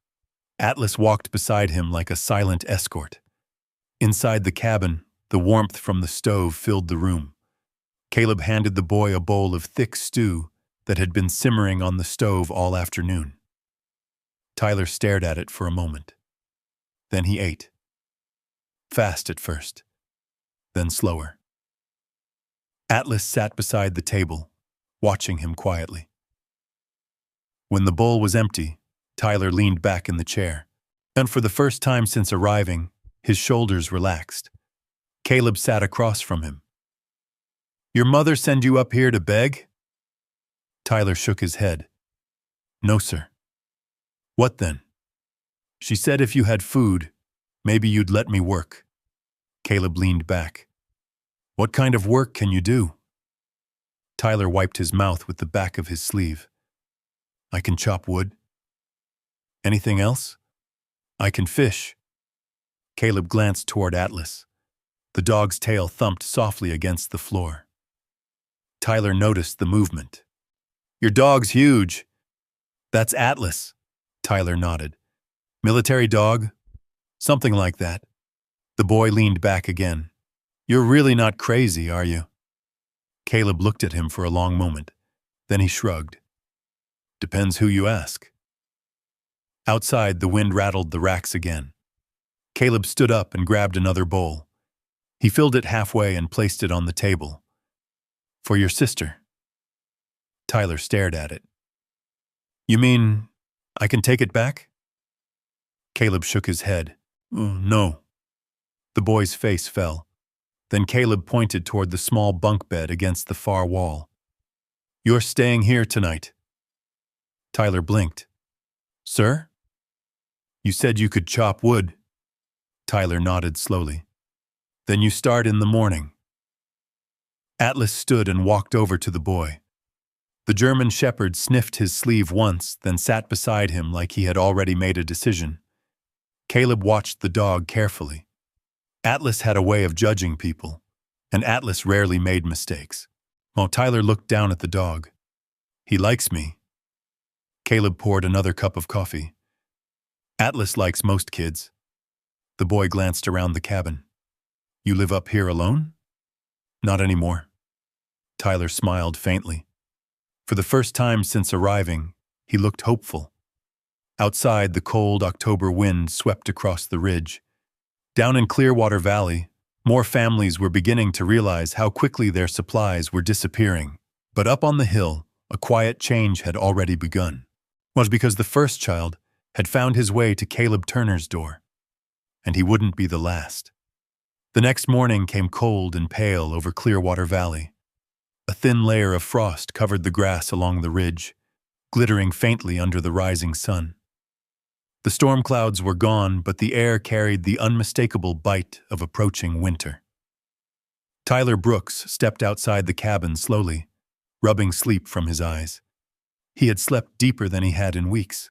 Atlas walked beside him like a silent escort. Inside the cabin, the warmth from the stove filled the room. Caleb handed the boy a bowl of thick stew that had been simmering on the stove all afternoon. Tyler stared at it for a moment. Then he ate. Fast at first, then slower. Atlas sat beside the table, watching him quietly. When the bowl was empty, Tyler leaned back in the chair, and for the first time since arriving, his shoulders relaxed. Caleb sat across from him. "Your mother send you up here to beg?" Tyler shook his head. "No, sir." "What then?" "She said if you had food, maybe you'd let me work." Caleb leaned back. "What kind of work can you do?" Tyler wiped his mouth with the back of his sleeve. "I can chop wood." "Anything else?" "I can fish." Caleb glanced toward Atlas. The dog's tail thumped softly against the floor. Tyler noticed the movement. "Your dog's huge." "That's Atlas." Tyler nodded. "Military dog?" "Something like that." The boy leaned back again. "You're really not crazy, are you?" Caleb looked at him for a long moment. Then he shrugged. "Depends who you ask." Outside, the wind rattled the racks again. Caleb stood up and grabbed another bowl. He filled it halfway and placed it on the table. "For your sister." Tyler stared at it. "You mean I can take it back?" Caleb shook his head. "No." The boy's face fell. Then Caleb pointed toward the small bunk bed against the far wall. "You're staying here tonight." Tyler blinked. "Sir?" "You said you could chop wood." Tyler nodded slowly. "Then you start in the morning." Atlas stood and walked over to the boy. The German shepherd sniffed his sleeve once, then sat beside him like he had already made a decision. Caleb watched the dog carefully. Atlas had a way of judging people, and Atlas rarely made mistakes. While Tyler looked down at the dog. "He likes me." Caleb poured another cup of coffee. "Atlas likes most kids." The boy glanced around the cabin. "You live up here alone?" "Not anymore." Tyler smiled faintly. For the first time since arriving, he looked hopeful. Outside, the cold October wind swept across the ridge. Down in Clearwater Valley, more families were beginning to realize how quickly their supplies were disappearing. But up on the hill, a quiet change had already begun. It was because the first child had found his way to Caleb Turner's door. And he wouldn't be the last. The next morning came cold and pale over Clearwater Valley. A thin layer of frost covered the grass along the ridge, glittering faintly under the rising sun. The storm clouds were gone, but the air carried the unmistakable bite of approaching winter. Tyler Brooks stepped outside the cabin slowly, rubbing sleep from his eyes. He had slept deeper than he had in weeks.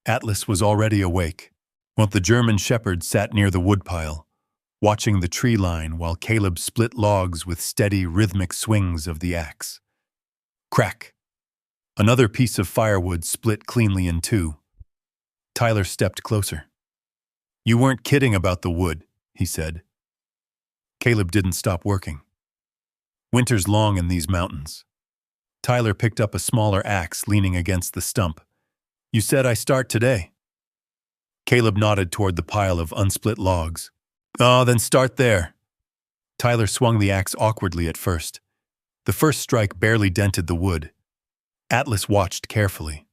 Atlas was already awake, while the German shepherd sat near the woodpile, watching the tree line while Caleb split logs with steady, rhythmic swings of the axe. Crack! Another piece of firewood split cleanly in two. Tyler stepped closer. "You weren't kidding about the wood," he said. Caleb didn't stop working. "Winter's long in these mountains." Tyler picked up a smaller axe leaning against the stump. "You said I start today." Caleb nodded toward the pile of unsplit logs. "Oh, then start there." Tyler swung the axe awkwardly at first. The first strike barely dented the wood. Atlas watched carefully.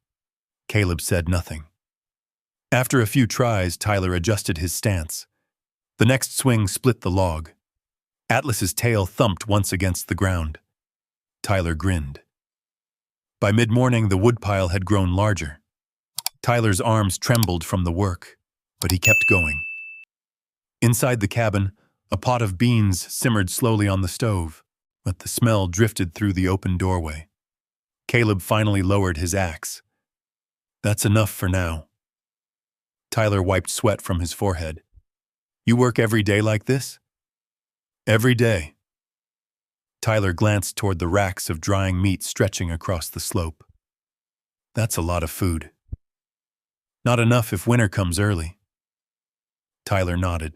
Caleb said nothing. After a few tries, Tyler adjusted his stance. The next swing split the log. Atlas's tail thumped once against the ground. Tyler grinned. By mid-morning, the woodpile had grown larger. Tyler's arms trembled from the work, but he kept going. Inside the cabin, a pot of beans simmered slowly on the stove, but the smell drifted through the open doorway. Caleb finally lowered his axe. "That's enough for now." Tyler wiped sweat from his forehead. "You work every day like this?" "Every day." Tyler glanced toward the racks of drying meat stretching across the slope. "That's a lot of food." Not enough if winter comes early. Tyler nodded.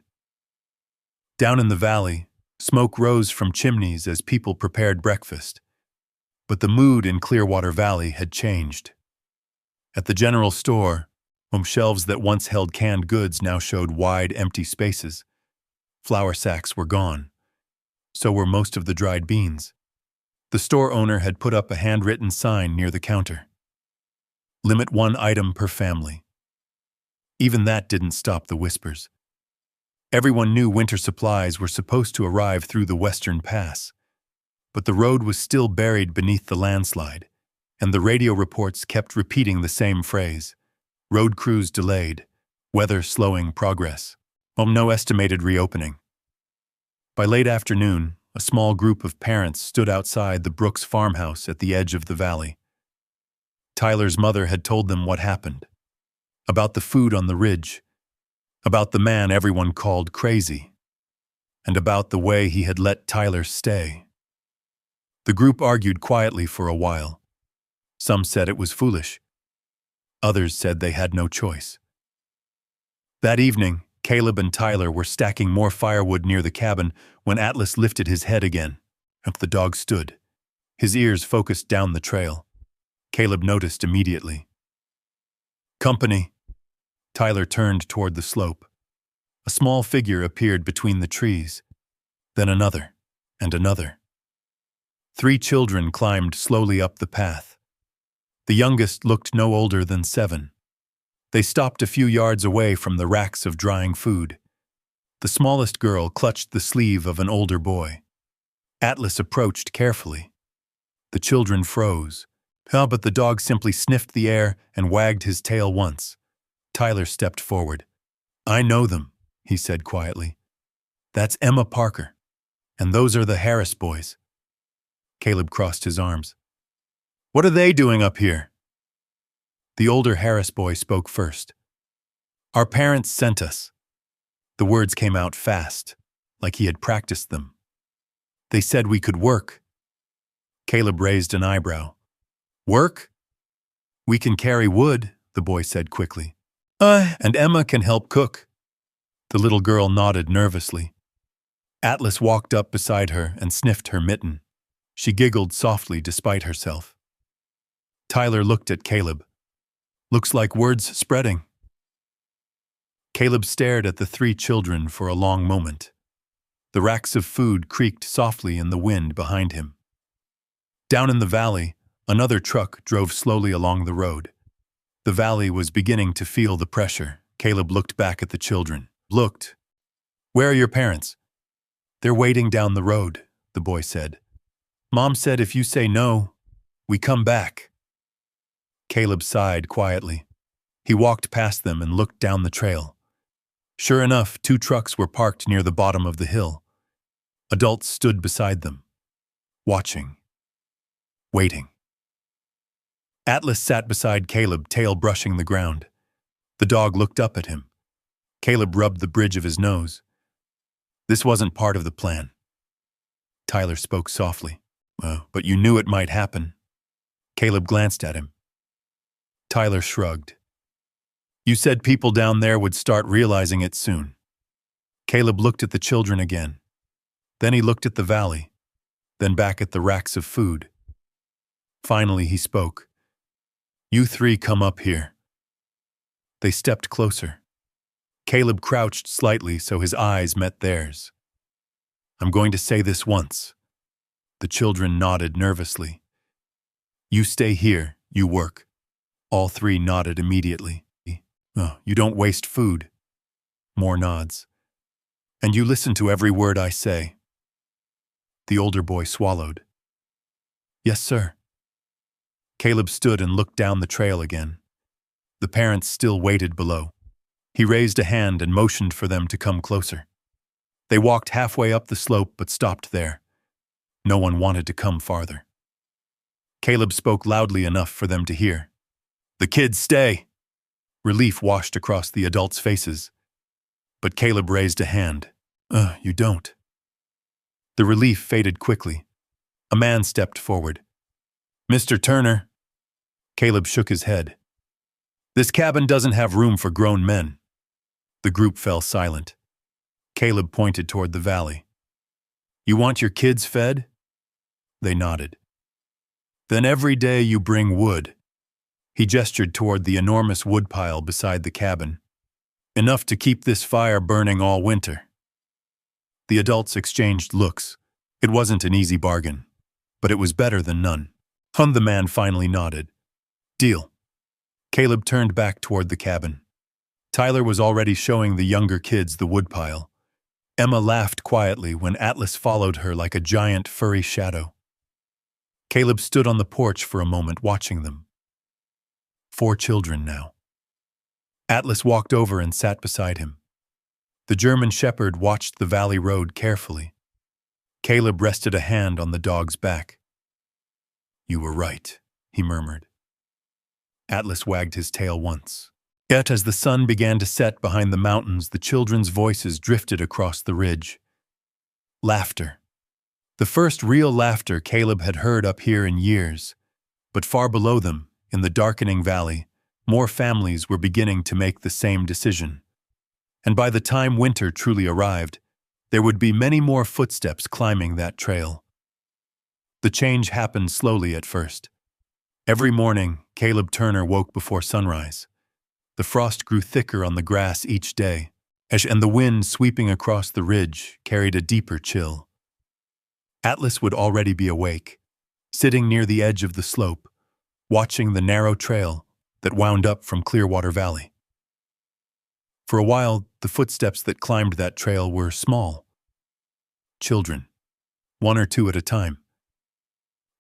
Down in the valley, smoke rose from chimneys as people prepared breakfast. But the mood in Clearwater Valley had changed. At the general store, shelves that once held canned goods now showed wide, empty spaces. Flour sacks were gone. So were most of the dried beans. The store owner had put up a handwritten sign near the counter. Limit 1 item per family. Even that didn't stop the whispers. Everyone knew winter supplies were supposed to arrive through the Western Pass. But the road was still buried beneath the landslide, and the radio reports kept repeating the same phrase. Road crews delayed, weather slowing progress. No estimated reopening. By late afternoon, a small group of parents stood outside the Brooks farmhouse at the edge of the valley. Tyler's mother had told them what happened. About the food on the ridge. About the man everyone called crazy. And about the way he had let Tyler stay. The group argued quietly for a while. Some said it was foolish. Others said they had no choice. That evening, Caleb and Tyler were stacking more firewood near the cabin when Atlas lifted his head again. The dog stood, his ears focused down the trail. Caleb noticed immediately. Company. Tyler turned toward the slope. A small figure appeared between the trees. Then another, and another. 3 children climbed slowly up the path. The youngest looked no older than 7. They stopped a few yards away from the racks of drying food. The smallest girl clutched the sleeve of an older boy. Atlas approached carefully. The children froze. But the dog simply sniffed the air and wagged his tail once. Tyler stepped forward. I know them, he said quietly. That's Emma Parker. And those are the Harris boys. Caleb crossed his arms. What are they doing up here? The older Harris boy spoke first. Our parents sent us. The words came out fast, like he had practiced them. They said we could work. Caleb raised an eyebrow. Work? We can carry wood, the boy said quickly. And Emma can help cook. The little girl nodded nervously. Atlas walked up beside her and sniffed her mitten. She giggled softly despite herself. Tyler looked at Caleb. Looks like word's spreading. Caleb stared at the 3 children for a long moment. The racks of food creaked softly in the wind behind him. Down in the valley, another truck drove slowly along the road. The valley was beginning to feel the pressure. Caleb looked back at the children. Looked. Where are your parents? They're waiting down the road, the boy said. Mom said if you say no, we come back. Caleb sighed quietly. He walked past them and looked down the trail. Sure enough, 2 trucks were parked near the bottom of the hill. Adults stood beside them, watching, waiting. Atlas sat beside Caleb, tail brushing the ground. The dog looked up at him. Caleb rubbed the bridge of his nose. This wasn't part of the plan. Tyler spoke softly. But you knew it might happen. Caleb glanced at him. Tyler shrugged. You said people down there would start realizing it soon. Caleb looked at the children again. Then he looked at the valley, then back at the racks of food. Finally he spoke. You 3 come up here. They stepped closer. Caleb crouched slightly so his eyes met theirs. I'm going to say this once. The children nodded nervously. You stay here, you work. All 3 nodded immediately. You don't waste food. More nods. And you listen to every word I say. The older boy swallowed. Yes, sir. Caleb stood and looked down the trail again. The parents still waited below. He raised a hand and motioned for them to come closer. They walked halfway up the slope but stopped there. No one wanted to come farther. Caleb spoke loudly enough for them to hear. The kids stay. Relief washed across the adults' faces. But Caleb raised a hand. You don't. The relief faded quickly. A man stepped forward. Mr. Turner. Caleb shook his head. This cabin doesn't have room for grown men. The group fell silent. Caleb pointed toward the valley. You want your kids fed? They nodded. Then every day you bring wood. He gestured toward the enormous woodpile beside the cabin. Enough to keep this fire burning all winter. The adults exchanged looks. It wasn't an easy bargain, but it was better than none. The man finally nodded. Deal. Caleb turned back toward the cabin. Tyler was already showing the younger kids the woodpile. Emma laughed quietly when Atlas followed her like a giant furry shadow. Caleb stood on the porch for a moment watching them. 4 children now. Atlas walked over and sat beside him. The German shepherd watched the valley road carefully. Caleb rested a hand on the dog's back. You were right, he murmured. Atlas wagged his tail once. Yet as the sun began to set behind the mountains, the children's voices drifted across the ridge. Laughter. The first real laughter Caleb had heard up here in years. But far below them, in the darkening valley, more families were beginning to make the same decision. And by the time winter truly arrived, there would be many more footsteps climbing that trail. The change happened slowly at first. Every morning, Caleb Turner woke before sunrise. The frost grew thicker on the grass each day, and the wind sweeping across the ridge carried a deeper chill. Atlas would already be awake, sitting near the edge of the slope, watching the narrow trail that wound up from Clearwater Valley. For a while, the footsteps that climbed that trail were small. Children, 1 or 2 at a time.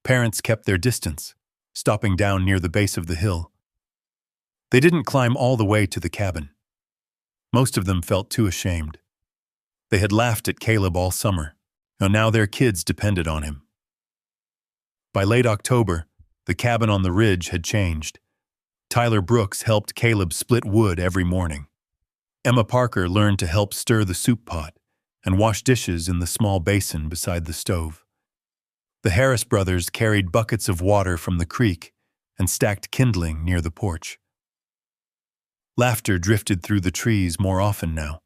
Parents kept their distance, stopping down near the base of the hill. They didn't climb all the way to the cabin. Most of them felt too ashamed. They had laughed at Caleb all summer, and now their kids depended on him. By late October, the cabin on the ridge had changed. Tyler Brooks helped Caleb split wood every morning. Emma Parker learned to help stir the soup pot and wash dishes in the small basin beside the stove. The Harris brothers carried buckets of water from the creek and stacked kindling near the porch. Laughter drifted through the trees more often now.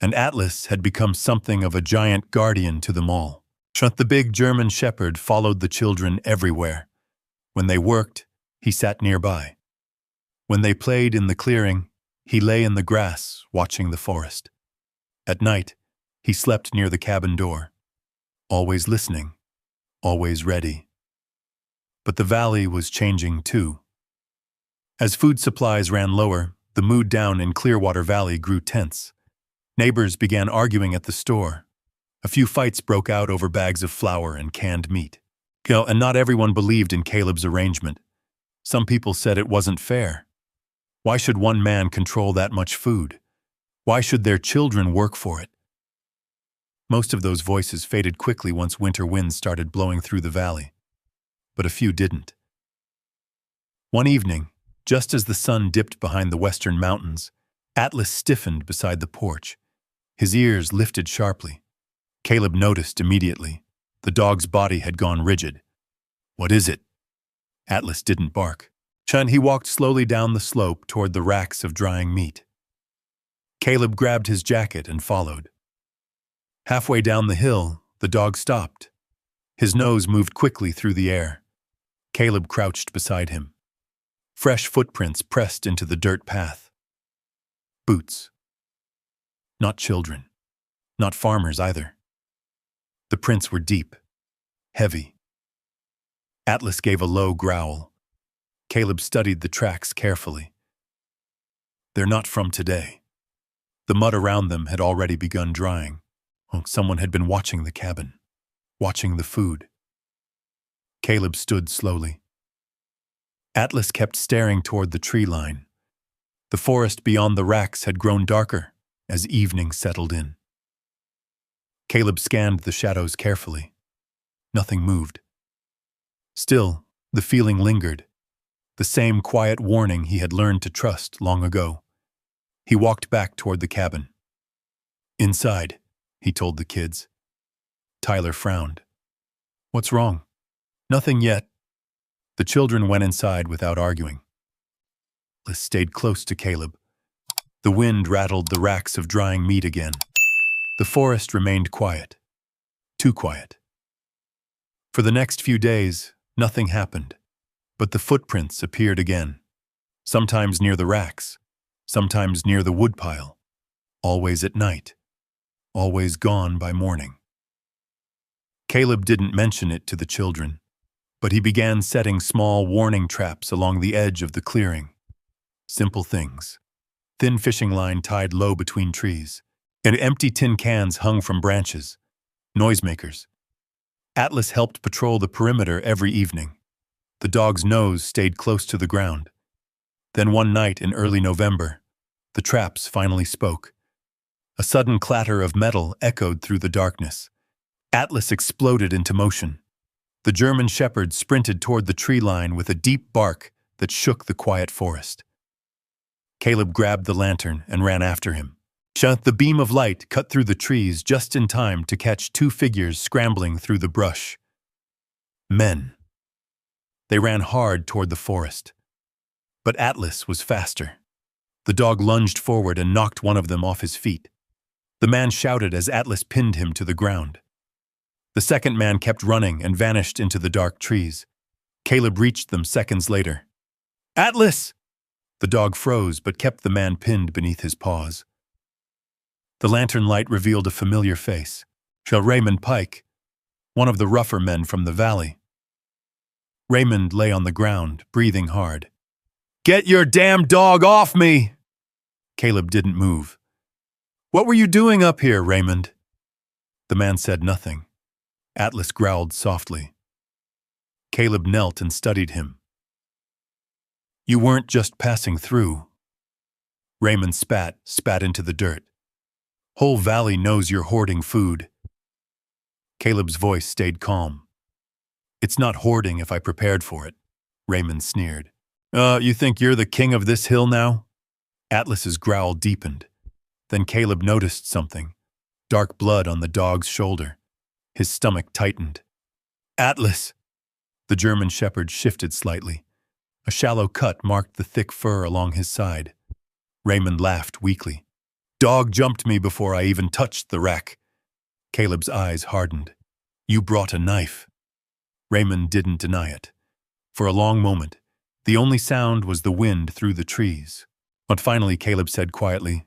And Atlas had become something of a giant guardian to them all. The big German shepherd followed the children everywhere. When they worked, he sat nearby. When they played in the clearing, he lay in the grass watching the forest. At night, he slept near the cabin door, always listening, always ready. But the valley was changing too. As food supplies ran lower, the mood down in Clearwater Valley grew tense. Neighbors began arguing at the store. A few fights broke out over bags of flour and canned meat. And not everyone believed in Caleb's arrangement. Some people said it wasn't fair. Why should one man control that much food? Why should their children work for it? Most of those voices faded quickly once winter winds started blowing through the valley. But a few didn't. One evening, just as the sun dipped behind the western mountains, Atlas stiffened beside the porch. His ears lifted sharply. Caleb noticed immediately. The dog's body had gone rigid. What is it? Atlas didn't bark. He walked slowly down the slope toward the racks of drying meat. Caleb grabbed his jacket and followed. Halfway down the hill, the dog stopped. His nose moved quickly through the air. Caleb crouched beside him. Fresh footprints pressed into the dirt path. Boots. Not children. Not farmers either. The prints were deep, heavy. Atlas gave a low growl. Caleb studied the tracks carefully. They're not from today. The mud around them had already begun drying. Someone had been watching the cabin, watching the food. Caleb stood slowly. Atlas kept staring toward the tree line. The forest beyond the racks had grown darker as evening settled in. Caleb scanned the shadows carefully. Nothing moved. Still, the feeling lingered, the same quiet warning he had learned to trust long ago. He walked back toward the cabin. Inside, he told the kids. Tyler frowned. What's wrong? Nothing yet. The children went inside without arguing. Atlas stayed close to Caleb. The wind rattled the racks of drying meat again. The forest remained quiet. Too quiet. For the next few days, nothing happened, but the footprints appeared again. Sometimes near the racks, sometimes near the woodpile, always at night, always gone by morning. Caleb didn't mention it to the children, but he began setting small warning traps along the edge of the clearing. Simple things. Thin fishing line tied low between trees, and empty tin cans hung from branches. Noisemakers. Atlas helped patrol the perimeter every evening. The dog's nose stayed close to the ground. Then one night in early November, the traps finally spoke. A sudden clatter of metal echoed through the darkness. Atlas exploded into motion. The German shepherd sprinted toward the tree line with a deep bark that shook the quiet forest. Caleb grabbed the lantern and ran after him. The beam of light cut through the trees just in time to catch two figures scrambling through the brush. Men. They ran hard toward the forest. But Atlas was faster. The dog lunged forward and knocked one of them off his feet. The man shouted as Atlas pinned him to the ground. The second man kept running and vanished into the dark trees. Caleb reached them seconds later. "Atlas!" The dog froze but kept the man pinned beneath his paws. The lantern light revealed a familiar face. Raymond Pike, one of the rougher men from the valley. Raymond lay on the ground, breathing hard. "Get your damn dog off me!" Caleb didn't move. "What were you doing up here, Raymond?" The man said nothing. Atlas growled softly. Caleb knelt and studied him. "You weren't just passing through." Raymond spat into the dirt. "Whole valley knows you're hoarding food." Caleb's voice stayed calm. "It's not hoarding if I prepared for it," Raymond sneered. You think you're the king of this hill now?" Atlas's growl deepened. Then Caleb noticed something. Dark blood on the dog's shoulder. His stomach tightened. "Atlas!" The German shepherd shifted slightly. A shallow cut marked the thick fur along his side. Raymond laughed weakly. "Dog jumped me before I even touched the rack." Caleb's eyes hardened. "You brought a knife." Raymond didn't deny it. For a long moment, the only sound was the wind through the trees. But finally Caleb said quietly,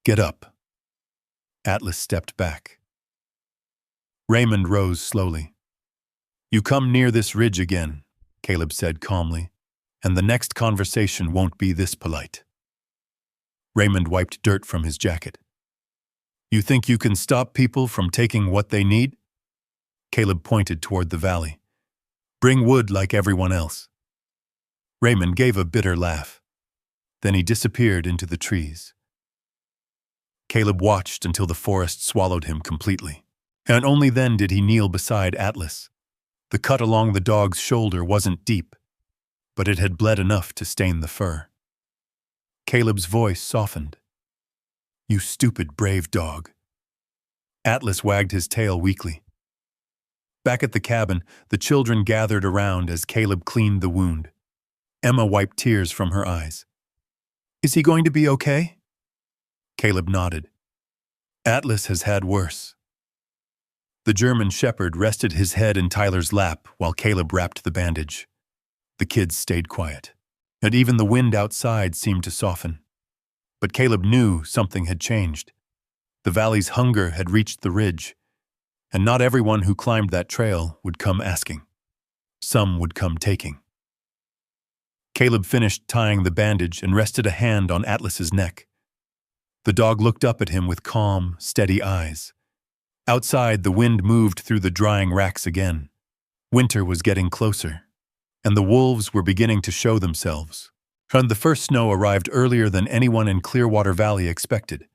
"Get up." Atlas stepped back. Raymond rose slowly. "You come near this ridge again," Caleb said calmly, "and the next conversation won't be this polite." Raymond wiped dirt from his jacket. "You think you can stop people from taking what they need?" Caleb pointed toward the valley. "Bring wood like everyone else." Raymond gave a bitter laugh. Then he disappeared into the trees. Caleb watched until the forest swallowed him completely. And only then did he kneel beside Atlas. The cut along the dog's shoulder wasn't deep, but it had bled enough to stain the fur. Caleb's voice softened. "You stupid, brave dog." Atlas wagged his tail weakly. Back at the cabin, the children gathered around as Caleb cleaned the wound. Emma wiped tears from her eyes. "Is he going to be okay?" Caleb nodded. "Atlas has had worse." The German shepherd rested his head in Tyler's lap while Caleb wrapped the bandage. The kids stayed quiet, and even the wind outside seemed to soften. But Caleb knew something had changed. The valley's hunger had reached the ridge, and not everyone who climbed that trail would come asking. Some would come taking. Caleb finished tying the bandage and rested a hand on Atlas's neck. The dog looked up at him with calm, steady eyes. Outside, the wind moved through the drying racks again. Winter was getting closer, and the wolves were beginning to show themselves. And the first snow arrived earlier than anyone in Clearwater Valley expected.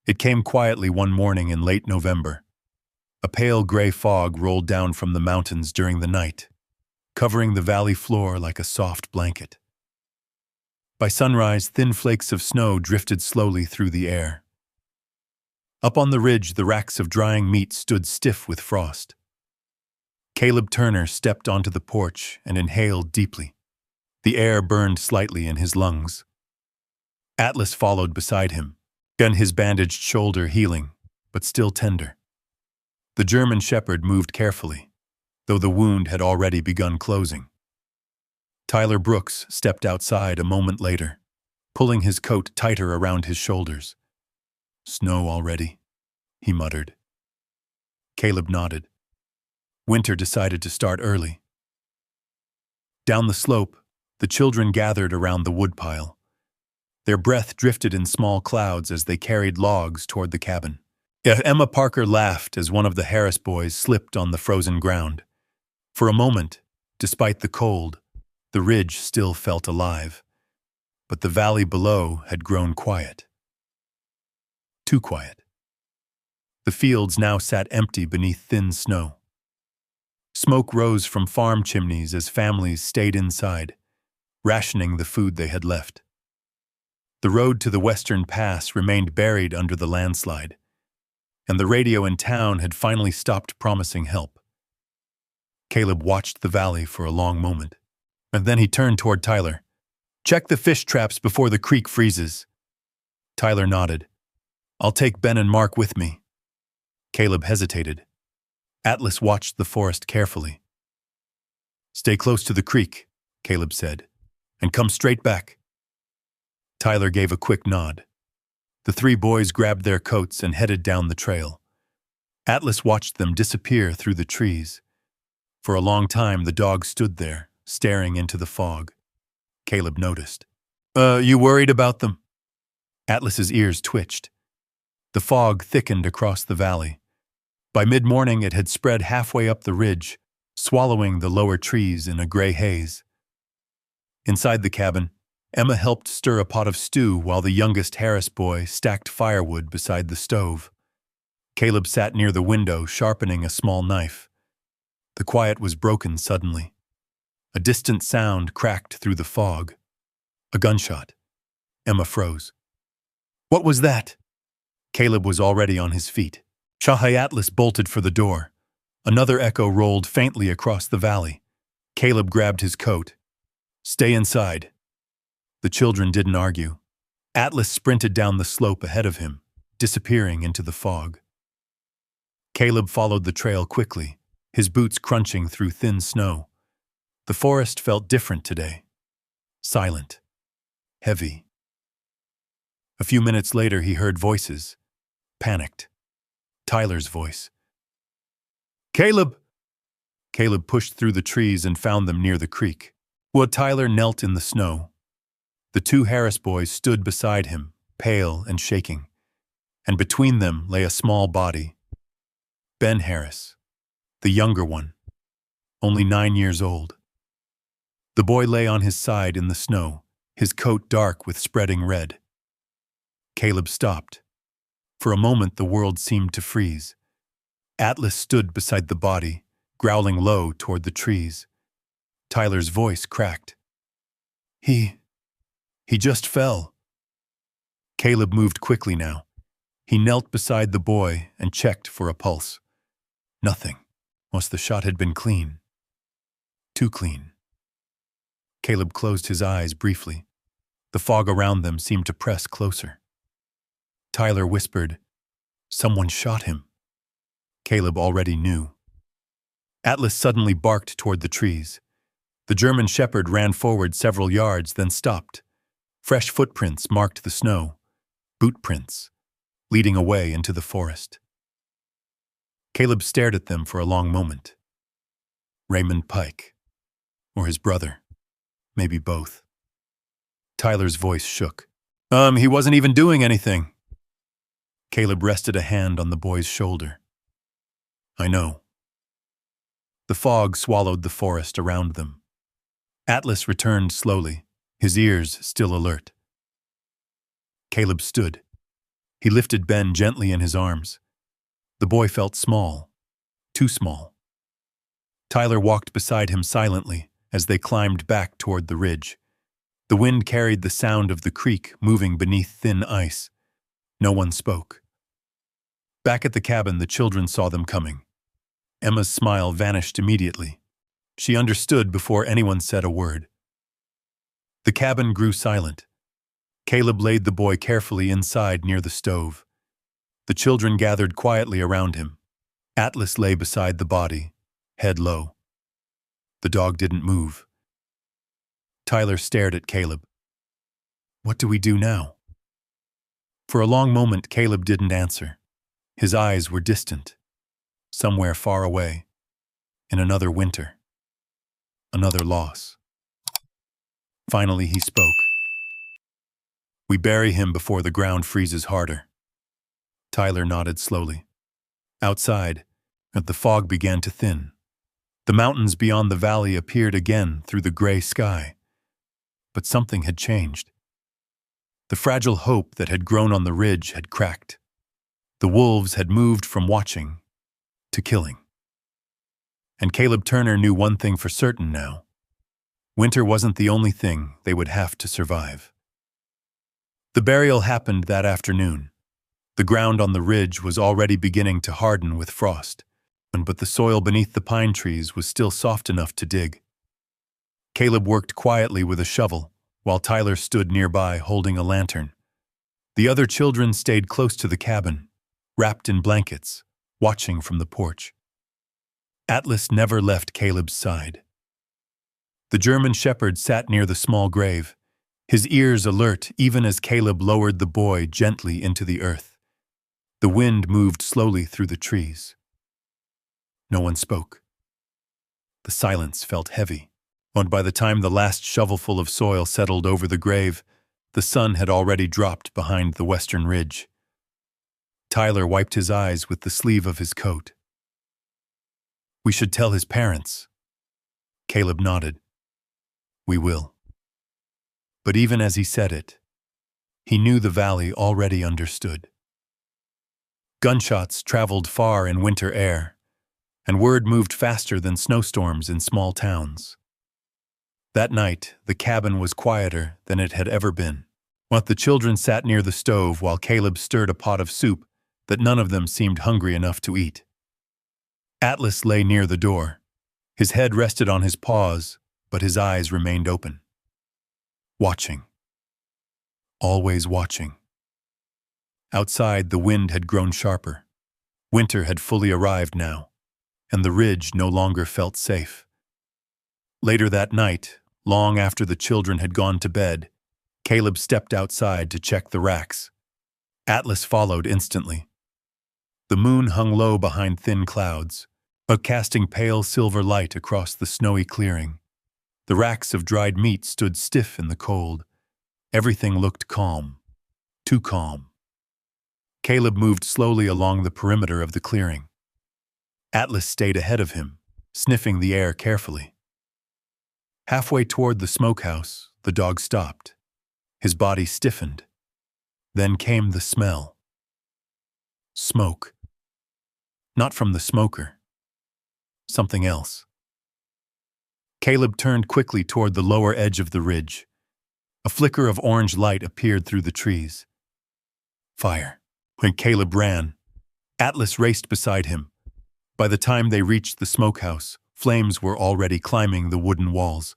It came quietly one morning in late November. A pale gray fog rolled down from the mountains during the night, covering the valley floor like a soft blanket. By sunrise, thin flakes of snow drifted slowly through the air. Up on the ridge, the racks of drying meat stood stiff with frost. Caleb Turner stepped onto the porch and inhaled deeply. The air burned slightly in his lungs. Atlas followed beside him, and his bandaged shoulder healing, but still tender. The German shepherd moved carefully, though the wound had already begun closing. Tyler Brooks stepped outside a moment later, pulling his coat tighter around his shoulders. "Snow already," he muttered. Caleb nodded. Winter decided to start early. Down the slope, the children gathered around the woodpile. Their breath drifted in small clouds as they carried logs toward the cabin. Emma Parker laughed as one of the Harris boys slipped on the frozen ground. For a moment, despite the cold, the ridge still felt alive, but the valley below had grown quiet. Too quiet. The fields now sat empty beneath thin snow. Smoke rose from farm chimneys as families stayed inside, rationing the food they had left. The road to the western pass remained buried under the landslide, and the radio in town had finally stopped promising help. Caleb watched the valley for a long moment, and then he turned toward Tyler. "Check the fish traps before the creek freezes." Tyler nodded. "I'll take Ben and Mark with me." Caleb hesitated. Atlas watched the forest carefully. "Stay close to the creek," Caleb said, "and come straight back." Tyler gave a quick nod. The three boys grabbed their coats and headed down the trail. Atlas watched them disappear through the trees. For a long time, the dog stood there, staring into the fog. Caleb noticed. You worried about them?" Atlas's ears twitched. The fog thickened across the valley. By mid-morning, it had spread halfway up the ridge, swallowing the lower trees in a gray haze. Inside the cabin, Emma helped stir a pot of stew while the youngest Harris boy stacked firewood beside the stove. Caleb sat near the window, sharpening a small knife. The quiet was broken suddenly. A distant sound cracked through the fog. A gunshot. Emma froze. "What was that?" Caleb was already on his feet. Shahai Atlas bolted for the door. Another echo rolled faintly across the valley. Caleb grabbed his coat. "Stay inside." The children didn't argue. Atlas sprinted down the slope ahead of him, disappearing into the fog. Caleb followed the trail quickly, his boots crunching through thin snow. The forest felt different today. Silent. Heavy. A few minutes later, he heard voices. Panicked. Tyler's voice. "Caleb!" Caleb pushed through the trees and found them near the creek. Tyler knelt in the snow. The two Harris boys stood beside him, pale and shaking, and between them lay a small body. Ben Harris, the younger one, only 9 years old. The boy lay on his side in the snow, his coat dark with spreading red. Caleb stopped. For a moment, the world seemed to freeze. Atlas stood beside the body, growling low toward the trees. Tyler's voice cracked. He just fell." Caleb moved quickly now. He knelt beside the boy and checked for a pulse. Nothing. Must the shot had been clean. Too clean. Caleb closed his eyes briefly. The fog around them seemed to press closer. Tyler whispered, "Someone shot him." Caleb already knew. Atlas suddenly barked toward the trees. The German shepherd ran forward several yards, then stopped. Fresh footprints marked the snow, boot prints, leading away into the forest. Caleb stared at them for a long moment. Raymond Pike, or his brother, maybe both. Tyler's voice shook. He wasn't even doing anything." Caleb rested a hand on the boy's shoulder. "I know." The fog swallowed the forest around them. Atlas returned slowly, his ears still alert. Caleb stood. He lifted Ben gently in his arms. The boy felt small, too small. Tyler walked beside him silently as they climbed back toward the ridge. The wind carried the sound of the creek moving beneath thin ice. No one spoke. Back at the cabin, the children saw them coming. Emma's smile vanished immediately. She understood before anyone said a word. The cabin grew silent. Caleb laid the boy carefully inside near the stove. The children gathered quietly around him. Atlas lay beside the body, head low. The dog didn't move. Tyler stared at Caleb. "What do we do now?" For a long moment, Caleb didn't answer. His eyes were distant, somewhere far away, in another winter, another loss. Finally, he spoke. "We bury him before the ground freezes harder." Tyler nodded slowly. Outside, the fog began to thin. The mountains beyond the valley appeared again through the gray sky. But something had changed. The fragile hope that had grown on the ridge had cracked. The wolves had moved from watching to killing. And Caleb Turner knew one thing for certain now. Winter wasn't the only thing they would have to survive. The burial happened that afternoon. The ground on the ridge was already beginning to harden with frost, but the soil beneath the pine trees was still soft enough to dig. Caleb worked quietly with a shovel, while Tyler stood nearby holding a lantern. The other children stayed close to the cabin, wrapped in blankets, watching from the porch. Atlas never left Caleb's side. The German shepherd sat near the small grave, his ears alert even as Caleb lowered the boy gently into the earth. The wind moved slowly through the trees. No one spoke. The silence felt heavy, and by the time the last shovelful of soil settled over the grave, the sun had already dropped behind the western ridge. Tyler wiped his eyes with the sleeve of his coat. "We should tell his parents." Caleb nodded. "We will." But even as he said it, he knew the valley already understood. Gunshots traveled far in winter air, and word moved faster than snowstorms in small towns. That night, the cabin was quieter than it had ever been. But the children sat near the stove while Caleb stirred a pot of soup that none of them seemed hungry enough to eat. Atlas lay near the door. His head rested on his paws, but his eyes remained open. Watching. Always watching. Outside, the wind had grown sharper. Winter had fully arrived now, and the ridge no longer felt safe. Later that night, long after the children had gone to bed, Caleb stepped outside to check the racks. Atlas followed instantly. The moon hung low behind thin clouds, casting pale silver light across the snowy clearing. The racks of dried meat stood stiff in the cold. Everything looked calm, too calm. Caleb moved slowly along the perimeter of the clearing. Atlas stayed ahead of him, sniffing the air carefully. Halfway toward the smokehouse, the dog stopped. His body stiffened. Then came the smell. Smoke. Not from the smoker. Something else. Caleb turned quickly toward the lower edge of the ridge. A flicker of orange light appeared through the trees. Fire. When Caleb ran, Atlas raced beside him. By the time they reached the smokehouse, flames were already climbing the wooden walls.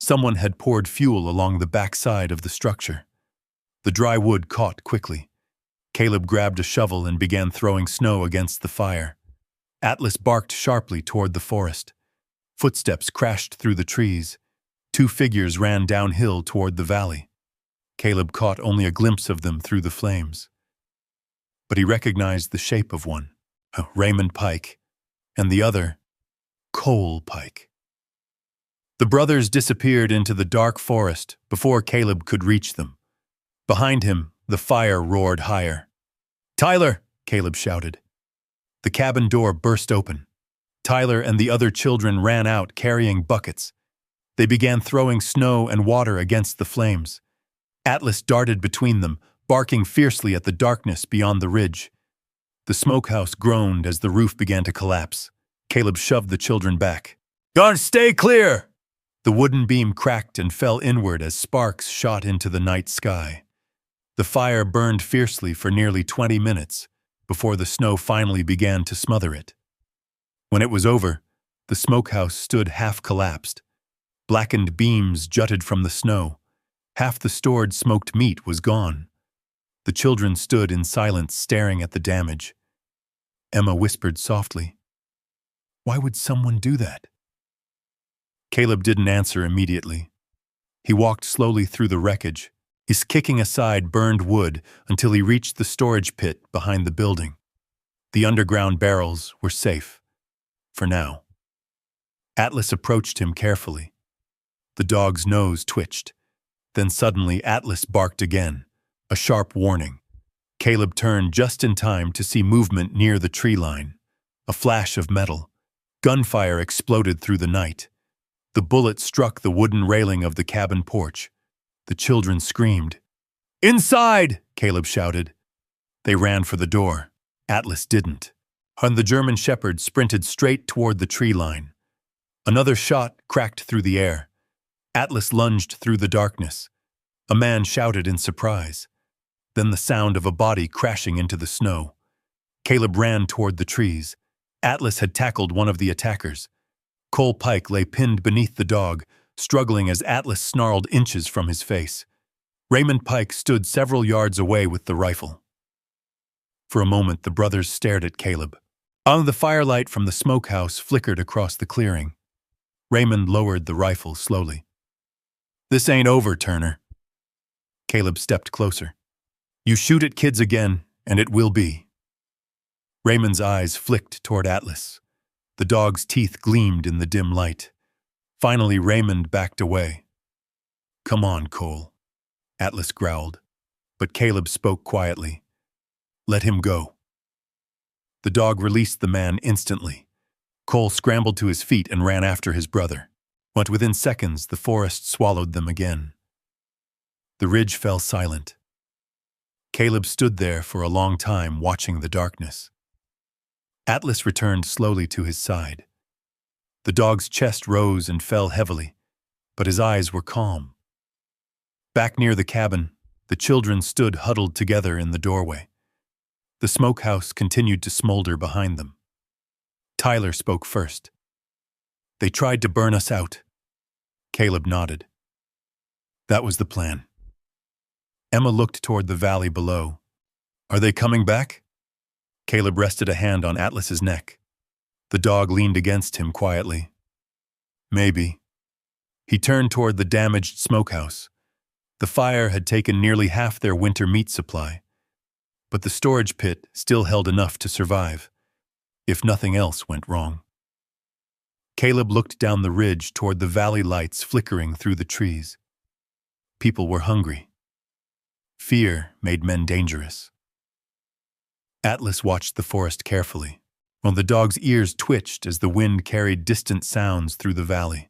Someone had poured fuel along the backside of the structure. The dry wood caught quickly. Caleb grabbed a shovel and began throwing snow against the fire. Atlas barked sharply toward the forest. Footsteps crashed through the trees. Two figures ran downhill toward the valley. Caleb caught only a glimpse of them through the flames. But he recognized the shape of one, Raymond Pike, and the other, Cole Pike. The brothers disappeared into the dark forest before Caleb could reach them. Behind him, the fire roared higher. "Tyler!" Caleb shouted. The cabin door burst open. Tyler and the other children ran out carrying buckets. They began throwing snow and water against the flames. Atlas darted between them, barking fiercely at the darkness beyond the ridge. The smokehouse groaned as the roof began to collapse. Caleb shoved the children back. "Don't stay clear!" The wooden beam cracked and fell inward as sparks shot into the night sky. The fire burned fiercely for nearly 20 minutes before the snow finally began to smother it. When it was over, the smokehouse stood half-collapsed. Blackened beams jutted from the snow, Half the stored smoked meat was gone. The children stood in silence, staring at the damage. Emma whispered softly, "Why would someone do that?" Caleb didn't answer immediately. He walked slowly through the wreckage, his kicking aside burned wood until he reached the storage pit behind the building. The underground barrels were safe. For now. Atlas approached him carefully. The dog's nose twitched. Then suddenly Atlas barked again, a sharp warning. Caleb turned just in time to see movement near the tree line. A flash of metal. Gunfire exploded through the night. The bullet struck the wooden railing of the cabin porch. The children screamed. "Inside!" Caleb shouted. They ran for the door. Atlas didn't. And the German shepherd sprinted straight toward the tree line. Another shot cracked through the air. Atlas lunged through the darkness. A man shouted in surprise. Then the sound of a body crashing into the snow. Caleb ran toward the trees. Atlas had tackled one of the attackers. Cole Pike lay pinned beneath the dog, struggling as Atlas snarled inches from his face. Raymond Pike stood several yards away with the rifle. For a moment, the brothers stared at Caleb. The firelight from the smokehouse flickered across the clearing. Raymond lowered the rifle slowly. "This ain't over, Turner." Caleb stepped closer. "You shoot at kids again, and it will be." Raymond's eyes flicked toward Atlas. The dog's teeth gleamed in the dim light. Finally, Raymond backed away. "Come on, Cole," Atlas growled. But Caleb spoke quietly. "Let him go." The dog released the man instantly. Cole scrambled to his feet and ran after his brother. But within seconds, the forest swallowed them again. The ridge fell silent. Caleb stood there for a long time, watching the darkness. Atlas returned slowly to his side. The dog's chest rose and fell heavily, but his eyes were calm. Back near the cabin, the children stood huddled together in the doorway. The smokehouse continued to smolder behind them. Tyler spoke first. "They tried to burn us out." Caleb nodded. "That was the plan." Emma looked toward the valley below. "Are they coming back?" Caleb rested a hand on Atlas's neck. The dog leaned against him quietly. "Maybe." He turned toward the damaged smokehouse. The fire had taken nearly half their winter meat supply, but the storage pit still held enough to survive, if nothing else went wrong. Caleb looked down the ridge toward the valley lights flickering through the trees. People were hungry. Fear made men dangerous. Atlas watched the forest carefully, while the dog's ears twitched as the wind carried distant sounds through the valley.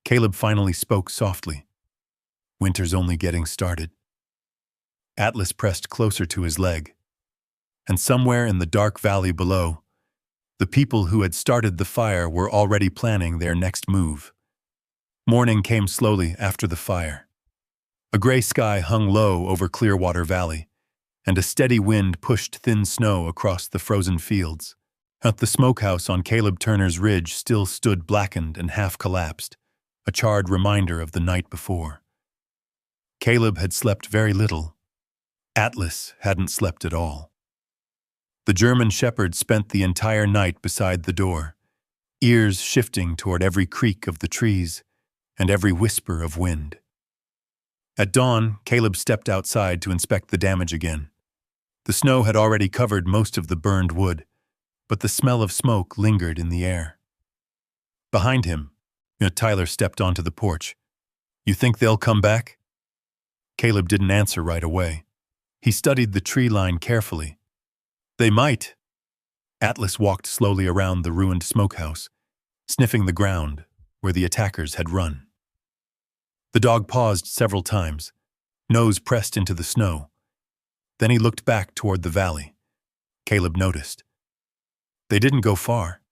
Caleb finally spoke softly. "Winter's only getting started." Atlas pressed closer to his leg. And somewhere in the dark valley below, the people who had started the fire were already planning their next move. Morning came slowly after the fire. A gray sky hung low over Clearwater Valley, and a steady wind pushed thin snow across the frozen fields. At the smokehouse on Caleb Turner's ridge still stood blackened and half-collapsed, a charred reminder of the night before. Caleb had slept very little. Atlas hadn't slept at all. The German shepherd spent the entire night beside the door, ears shifting toward every creak of the trees and every whisper of wind. At dawn, Caleb stepped outside to inspect the damage again. The snow had already covered most of the burned wood, but the smell of smoke lingered in the air. Behind him, Tyler stepped onto the porch. "You think they'll come back?" Caleb didn't answer right away. He studied the tree line carefully. "They might." Atlas walked slowly around the ruined smokehouse, sniffing the ground where the attackers had run. The dog paused several times, nose pressed into the snow. Then he looked back toward the valley. Caleb noticed. They didn't go far.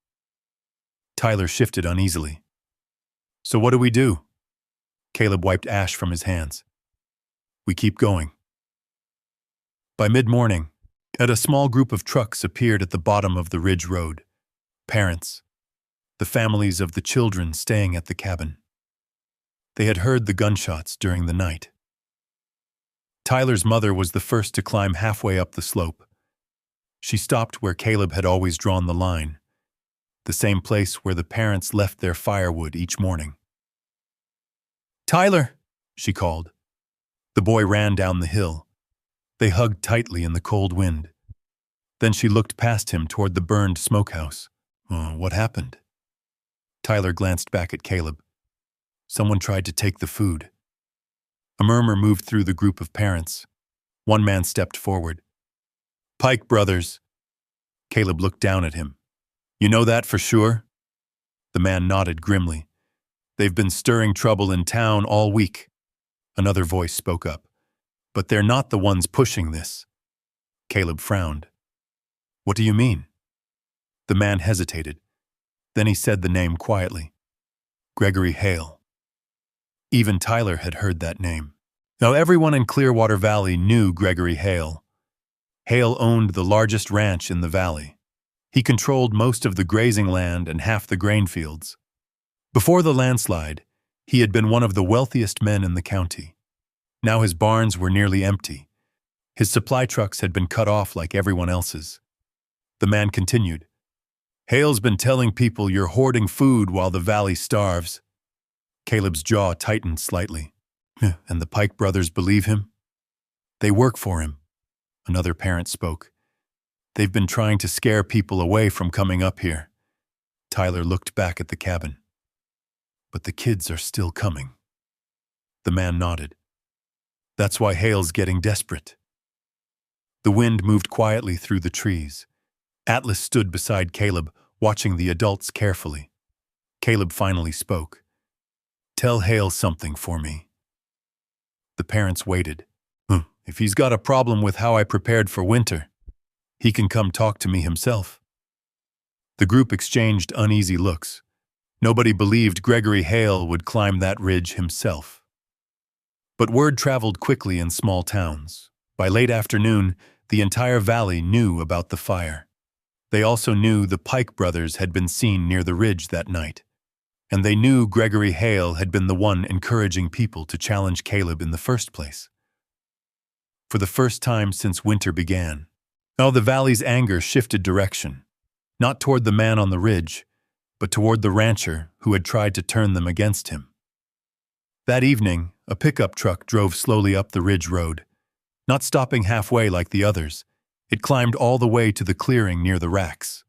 Tyler shifted uneasily. "So what do we do?" Caleb wiped ash from his hands. "We keep going." By mid-morning, a small group of trucks appeared at the bottom of the ridge road. Parents, the families of the children staying at the cabin. They had heard the gunshots during the night. Tyler's mother was the first to climb halfway up the slope. She stopped where Caleb had always drawn the line, the same place where the parents left their firewood each morning. "Tyler," she called. The boy ran down the hill. They hugged tightly in the cold wind. Then she looked past him toward the burned smokehouse. What happened? Tyler glanced back at Caleb. Someone tried to take the food. A murmur moved through the group of parents. One man stepped forward. "Pike brothers." Caleb looked down at him. "You know that for sure?" The man nodded grimly. "They've been stirring trouble in town all week." Another voice spoke up. "But they're not the ones pushing this." Caleb frowned. "What do you mean?" The man hesitated. Then he said the name quietly. Gregory Hale. Even Tyler had heard that name. Now everyone in Clearwater Valley knew Gregory Hale. Hale owned the largest ranch in the valley. He controlled most of the grazing land and half the grain fields. Before the landslide, he had been one of the wealthiest men in the county. Now his barns were nearly empty. His supply trucks had been cut off like everyone else's. The man continued. "Hale's been telling people you're hoarding food while the valley starves." Caleb's jaw tightened slightly. "And the Pike brothers believe him?" "They work for him," another parent spoke. "They've been trying to scare people away from coming up here." Tyler looked back at the cabin. "But the kids are still coming." The man nodded. "That's why Hale's getting desperate." The wind moved quietly through the trees. Atlas stood beside Caleb, watching the adults carefully. Caleb finally spoke. "Tell Hale something for me." The parents waited. "If he's got a problem with how I prepared for winter, he can come talk to me himself." The group exchanged uneasy looks. Nobody believed Gregory Hale would climb that ridge himself. But word traveled quickly in small towns. By late afternoon, the entire valley knew about the fire. They also knew the Pike brothers had been seen near the ridge that night. And they knew Gregory Hale had been the one encouraging people to challenge Caleb in the first place. For the first time since winter began, the valley's anger shifted direction, not toward the man on the ridge, but toward the rancher who had tried to turn them against him. That evening, a pickup truck drove slowly up the ridge road. Not stopping halfway like the others, it climbed all the way to the clearing near the racks.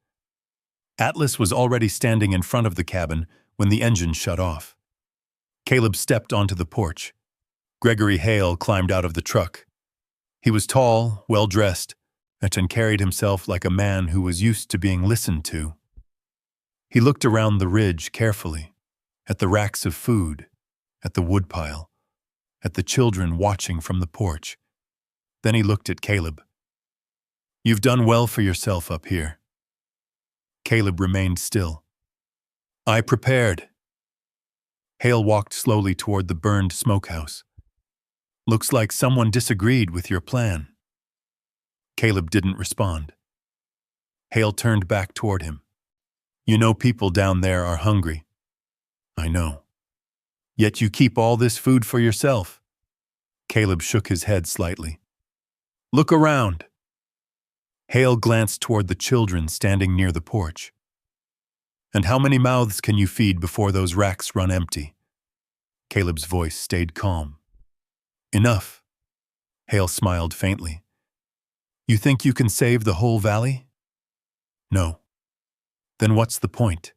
Atlas was already standing in front of the cabin when the engine shut off. Caleb stepped onto the porch. Gregory Hale climbed out of the truck. He was tall, well-dressed, and carried himself like a man who was used to being listened to. He looked around the ridge carefully, at the racks of food, at the woodpile, at the children watching from the porch. Then he looked at Caleb. "You've done well for yourself up here." Caleb remained still. "I prepared." Hale walked slowly toward the burned smokehouse. "Looks like someone disagreed with your plan." Caleb didn't respond. Hale turned back toward him. "You know people down there are hungry." "I know. Yet you keep all this food for yourself." Caleb shook his head slightly. "Look around." Hale glanced toward the children standing near the porch. "And how many mouths can you feed before those racks run empty?" Caleb's voice stayed calm. "Enough." Hale smiled faintly. "You think you can save the whole valley?" "No." "Then what's the point?"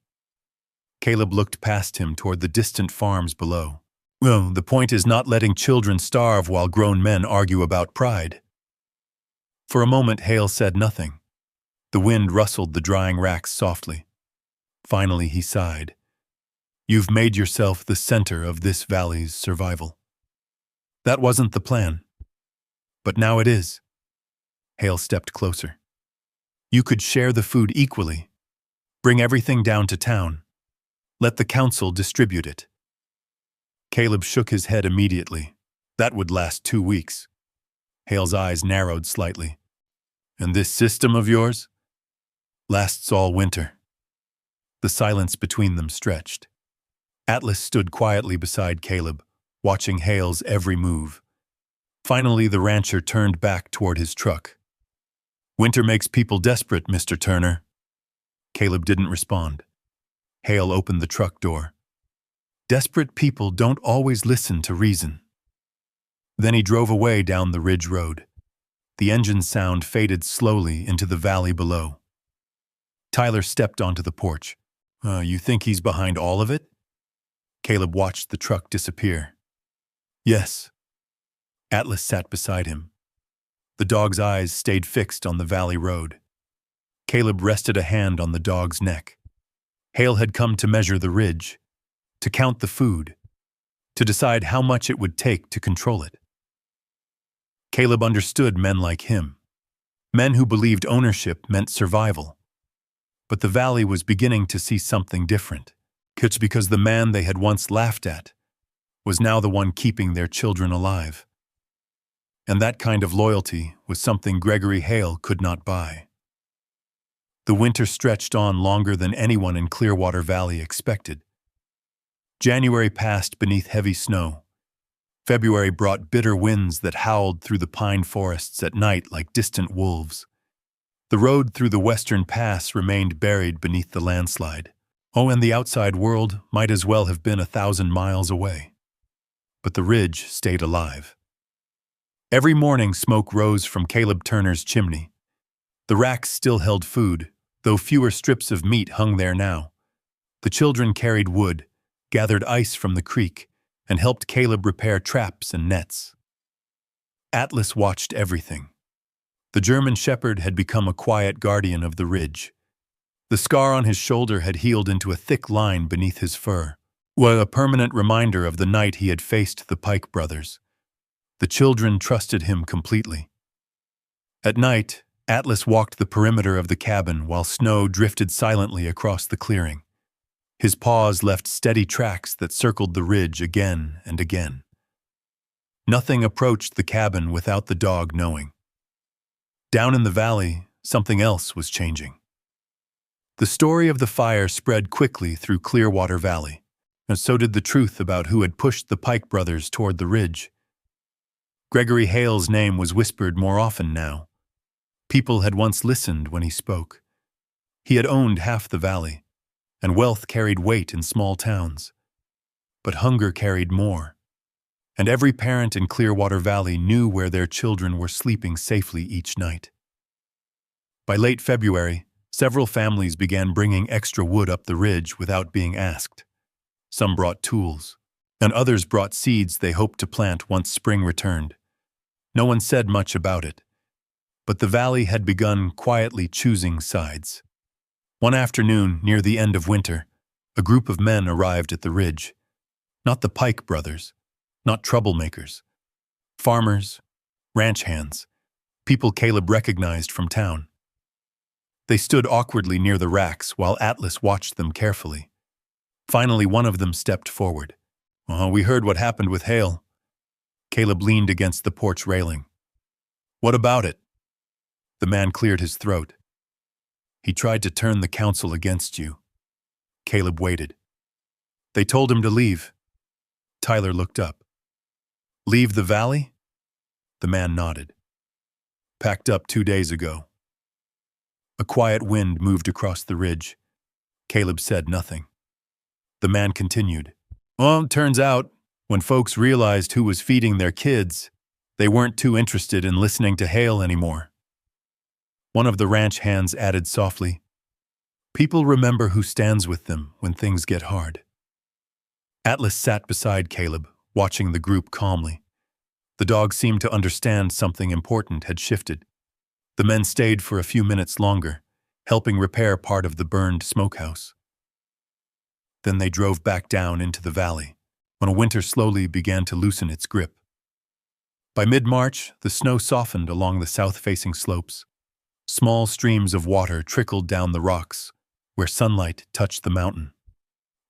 Caleb looked past him toward the distant farms below. "Well, the point is not letting children starve while grown men argue about pride." For a moment, Hale said nothing. The wind rustled the drying racks softly. Finally, he sighed. "You've made yourself the center of this valley's survival." "That wasn't the plan. But now it is." Hale stepped closer. "You could share the food equally. Bring everything down to town. Let the council distribute it." Caleb shook his head immediately. "That would last 2 weeks." Hale's eyes narrowed slightly. "And this system of yours?" "Lasts all winter." The silence between them stretched. Atlas stood quietly beside Caleb, watching Hale's every move. Finally, the rancher turned back toward his truck. "Winter makes people desperate, Mr. Turner." Caleb didn't respond. Hale opened the truck door. "Desperate people don't always listen to reason." Then he drove away down the ridge road. The engine sound faded slowly into the valley below. Tyler stepped onto the porch. You think he's behind all of it?" Caleb watched the truck disappear. "Yes." Atlas sat beside him. The dog's eyes stayed fixed on the valley road. Caleb rested a hand on the dog's neck. Hale had come to measure the ridge, to count the food, to decide how much it would take to control it. Caleb understood men like him, men who believed ownership meant survival. But the valley was beginning to see something different. It's because the man they had once laughed at was now the one keeping their children alive. And that kind of loyalty was something Gregory Hale could not buy. The winter stretched on longer than anyone in Clearwater Valley expected. January passed beneath heavy snow. February brought bitter winds that howled through the pine forests at night like distant wolves. The road through the western pass remained buried beneath the landslide. And the outside world might as well have been 1,000 miles away. But the ridge stayed alive. Every morning smoke rose from Caleb Turner's chimney. The racks still held food, though fewer strips of meat hung there now. The children carried wood, gathered ice from the creek, and helped Caleb repair traps and nets. Atlas watched everything. The German shepherd had become a quiet guardian of the ridge. The scar on his shoulder had healed into a thick line beneath his fur, a permanent reminder of the night he had faced the Pike brothers. The children trusted him completely. At night, Atlas walked the perimeter of the cabin while snow drifted silently across the clearing. His paws left steady tracks that circled the ridge again and again. Nothing approached the cabin without the dog knowing. Down in the valley, something else was changing. The story of the fire spread quickly through Clearwater Valley, and so did the truth about who had pushed the Pike brothers toward the ridge. Gregory Hale's name was whispered more often now. People had once listened when he spoke. He had owned half the valley, and wealth carried weight in small towns. But hunger carried more, and every parent in Clearwater Valley knew where their children were sleeping safely each night. By late February, several families began bringing extra wood up the ridge without being asked. Some brought tools, and others brought seeds they hoped to plant once spring returned. No one said much about it, but the valley had begun quietly choosing sides. One afternoon, near the end of winter, a group of men arrived at the ridge. Not the Pike brothers, not troublemakers. Farmers, ranch hands, people Caleb recognized from town. They stood awkwardly near the racks while Atlas watched them carefully. Finally, one of them stepped forward. We heard what happened with Hale." Caleb leaned against the porch railing. "What about it?" The man cleared his throat. "He tried to turn the council against you." Caleb waited. "They told him to leave." Tyler looked up. "Leave the valley?" The man nodded. "Packed up 2 days ago." A quiet wind moved across the ridge. Caleb said nothing. The man continued. Turns out, when folks realized who was feeding their kids, they weren't too interested in listening to Hale anymore." One of the ranch hands added softly, "People remember who stands with them when things get hard." Atlas sat beside Caleb, watching the group calmly. The dog seemed to understand something important had shifted. The men stayed for a few minutes longer, helping repair part of the burned smokehouse. Then they drove back down into the valley, when winter slowly began to loosen its grip. By mid-March, the snow softened along the south-facing slopes. Small streams of water trickled down the rocks, where sunlight touched the mountain.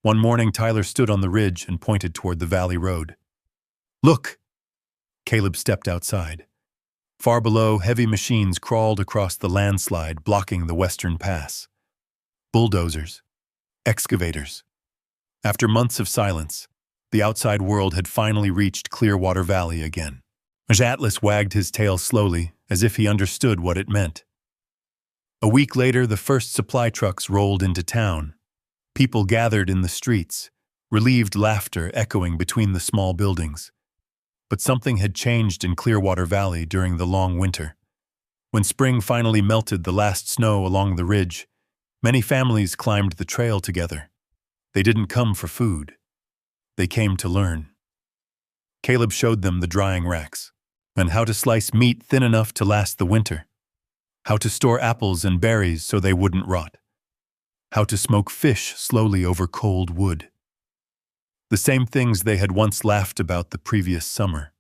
One morning, Tyler stood on the ridge and pointed toward the valley road. "Look!" Caleb stepped outside. Far below, heavy machines crawled across the landslide, blocking the western pass. Bulldozers, excavators. After months of silence, the outside world had finally reached Clearwater Valley again. As Atlas wagged his tail slowly, as if he understood what it meant. A week later, the first supply trucks rolled into town. People gathered in the streets, relieved laughter echoing between the small buildings. But something had changed in Clearwater Valley during the long winter. When spring finally melted the last snow along the ridge, many families climbed the trail together. They didn't come for food. They came to learn. Caleb showed them the drying racks, and how to slice meat thin enough to last the winter, how to store apples and berries so they wouldn't rot, how to smoke fish slowly over cold wood. The same things they had once laughed about the previous summer.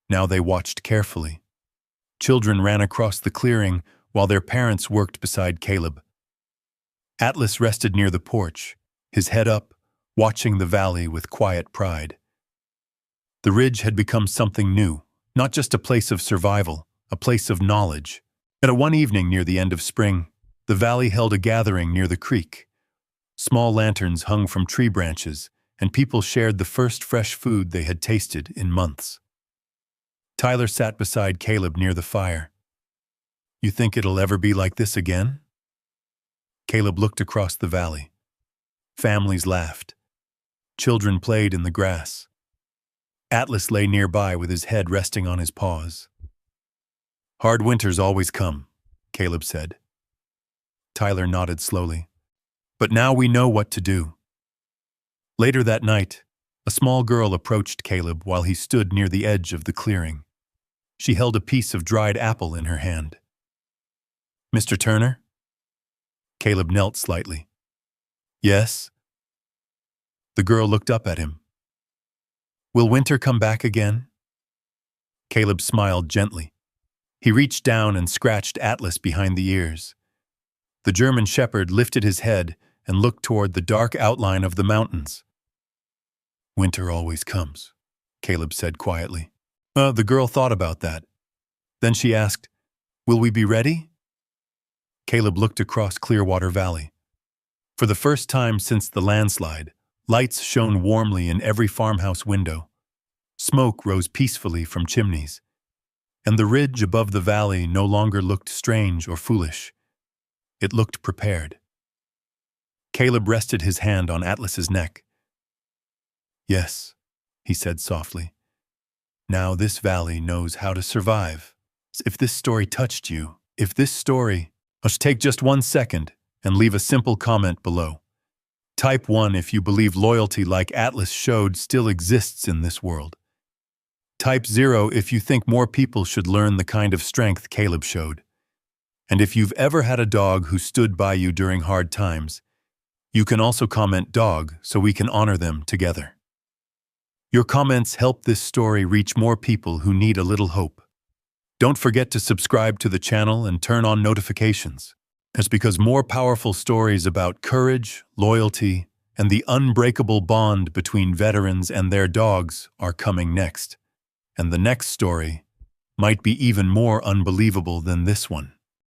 Now they watched carefully. Children ran across the clearing while their parents worked beside Caleb. Atlas rested near the porch, his head up, watching the valley with quiet pride. The ridge had become something new, not just a place of survival, a place of knowledge. At one evening near the end of spring, the valley held a gathering near the creek. Small lanterns hung from tree branches, and people shared the first fresh food they had tasted in months. Tyler sat beside Caleb near the fire. "You think it'll ever be like this again?" Caleb looked across the valley. Families laughed. Children played in the grass. Atlas lay nearby with his head resting on his paws. "Hard winters always come," Caleb said. Tyler nodded slowly. "But now we know what to do." Later that night, a small girl approached Caleb while he stood near the edge of the clearing. She held a piece of dried apple in her hand. "Mr. Turner?" Caleb knelt slightly. "Yes?" The girl looked up at him. "Will winter come back again?" Caleb smiled gently. He reached down and scratched Atlas behind the ears. The German shepherd lifted his head and looked toward the dark outline of the mountains. "Winter always comes," Caleb said quietly. The girl thought about that. Then she asked, "Will we be ready?" Caleb looked across Clearwater Valley. For the first time since the landslide, lights shone warmly in every farmhouse window. Smoke rose peacefully from chimneys. And the ridge above the valley no longer looked strange or foolish. It looked prepared. Caleb rested his hand on Atlas's neck. "Yes," he said softly. "Now this valley knows how to survive. If this story touched you, just take just 1 second and leave a simple comment below. Type 1 if you believe loyalty like Atlas showed still exists in this world. Type 0 if you think more people should learn the kind of strength Caleb showed. And if you've ever had a dog who stood by you during hard times, you can also comment dog so we can honor them together. Your comments help this story reach more people who need a little hope. Don't forget to subscribe to the channel and turn on notifications. It's because more powerful stories about courage, loyalty, and the unbreakable bond between veterans and their dogs are coming next. And the next story might be even more unbelievable than this one.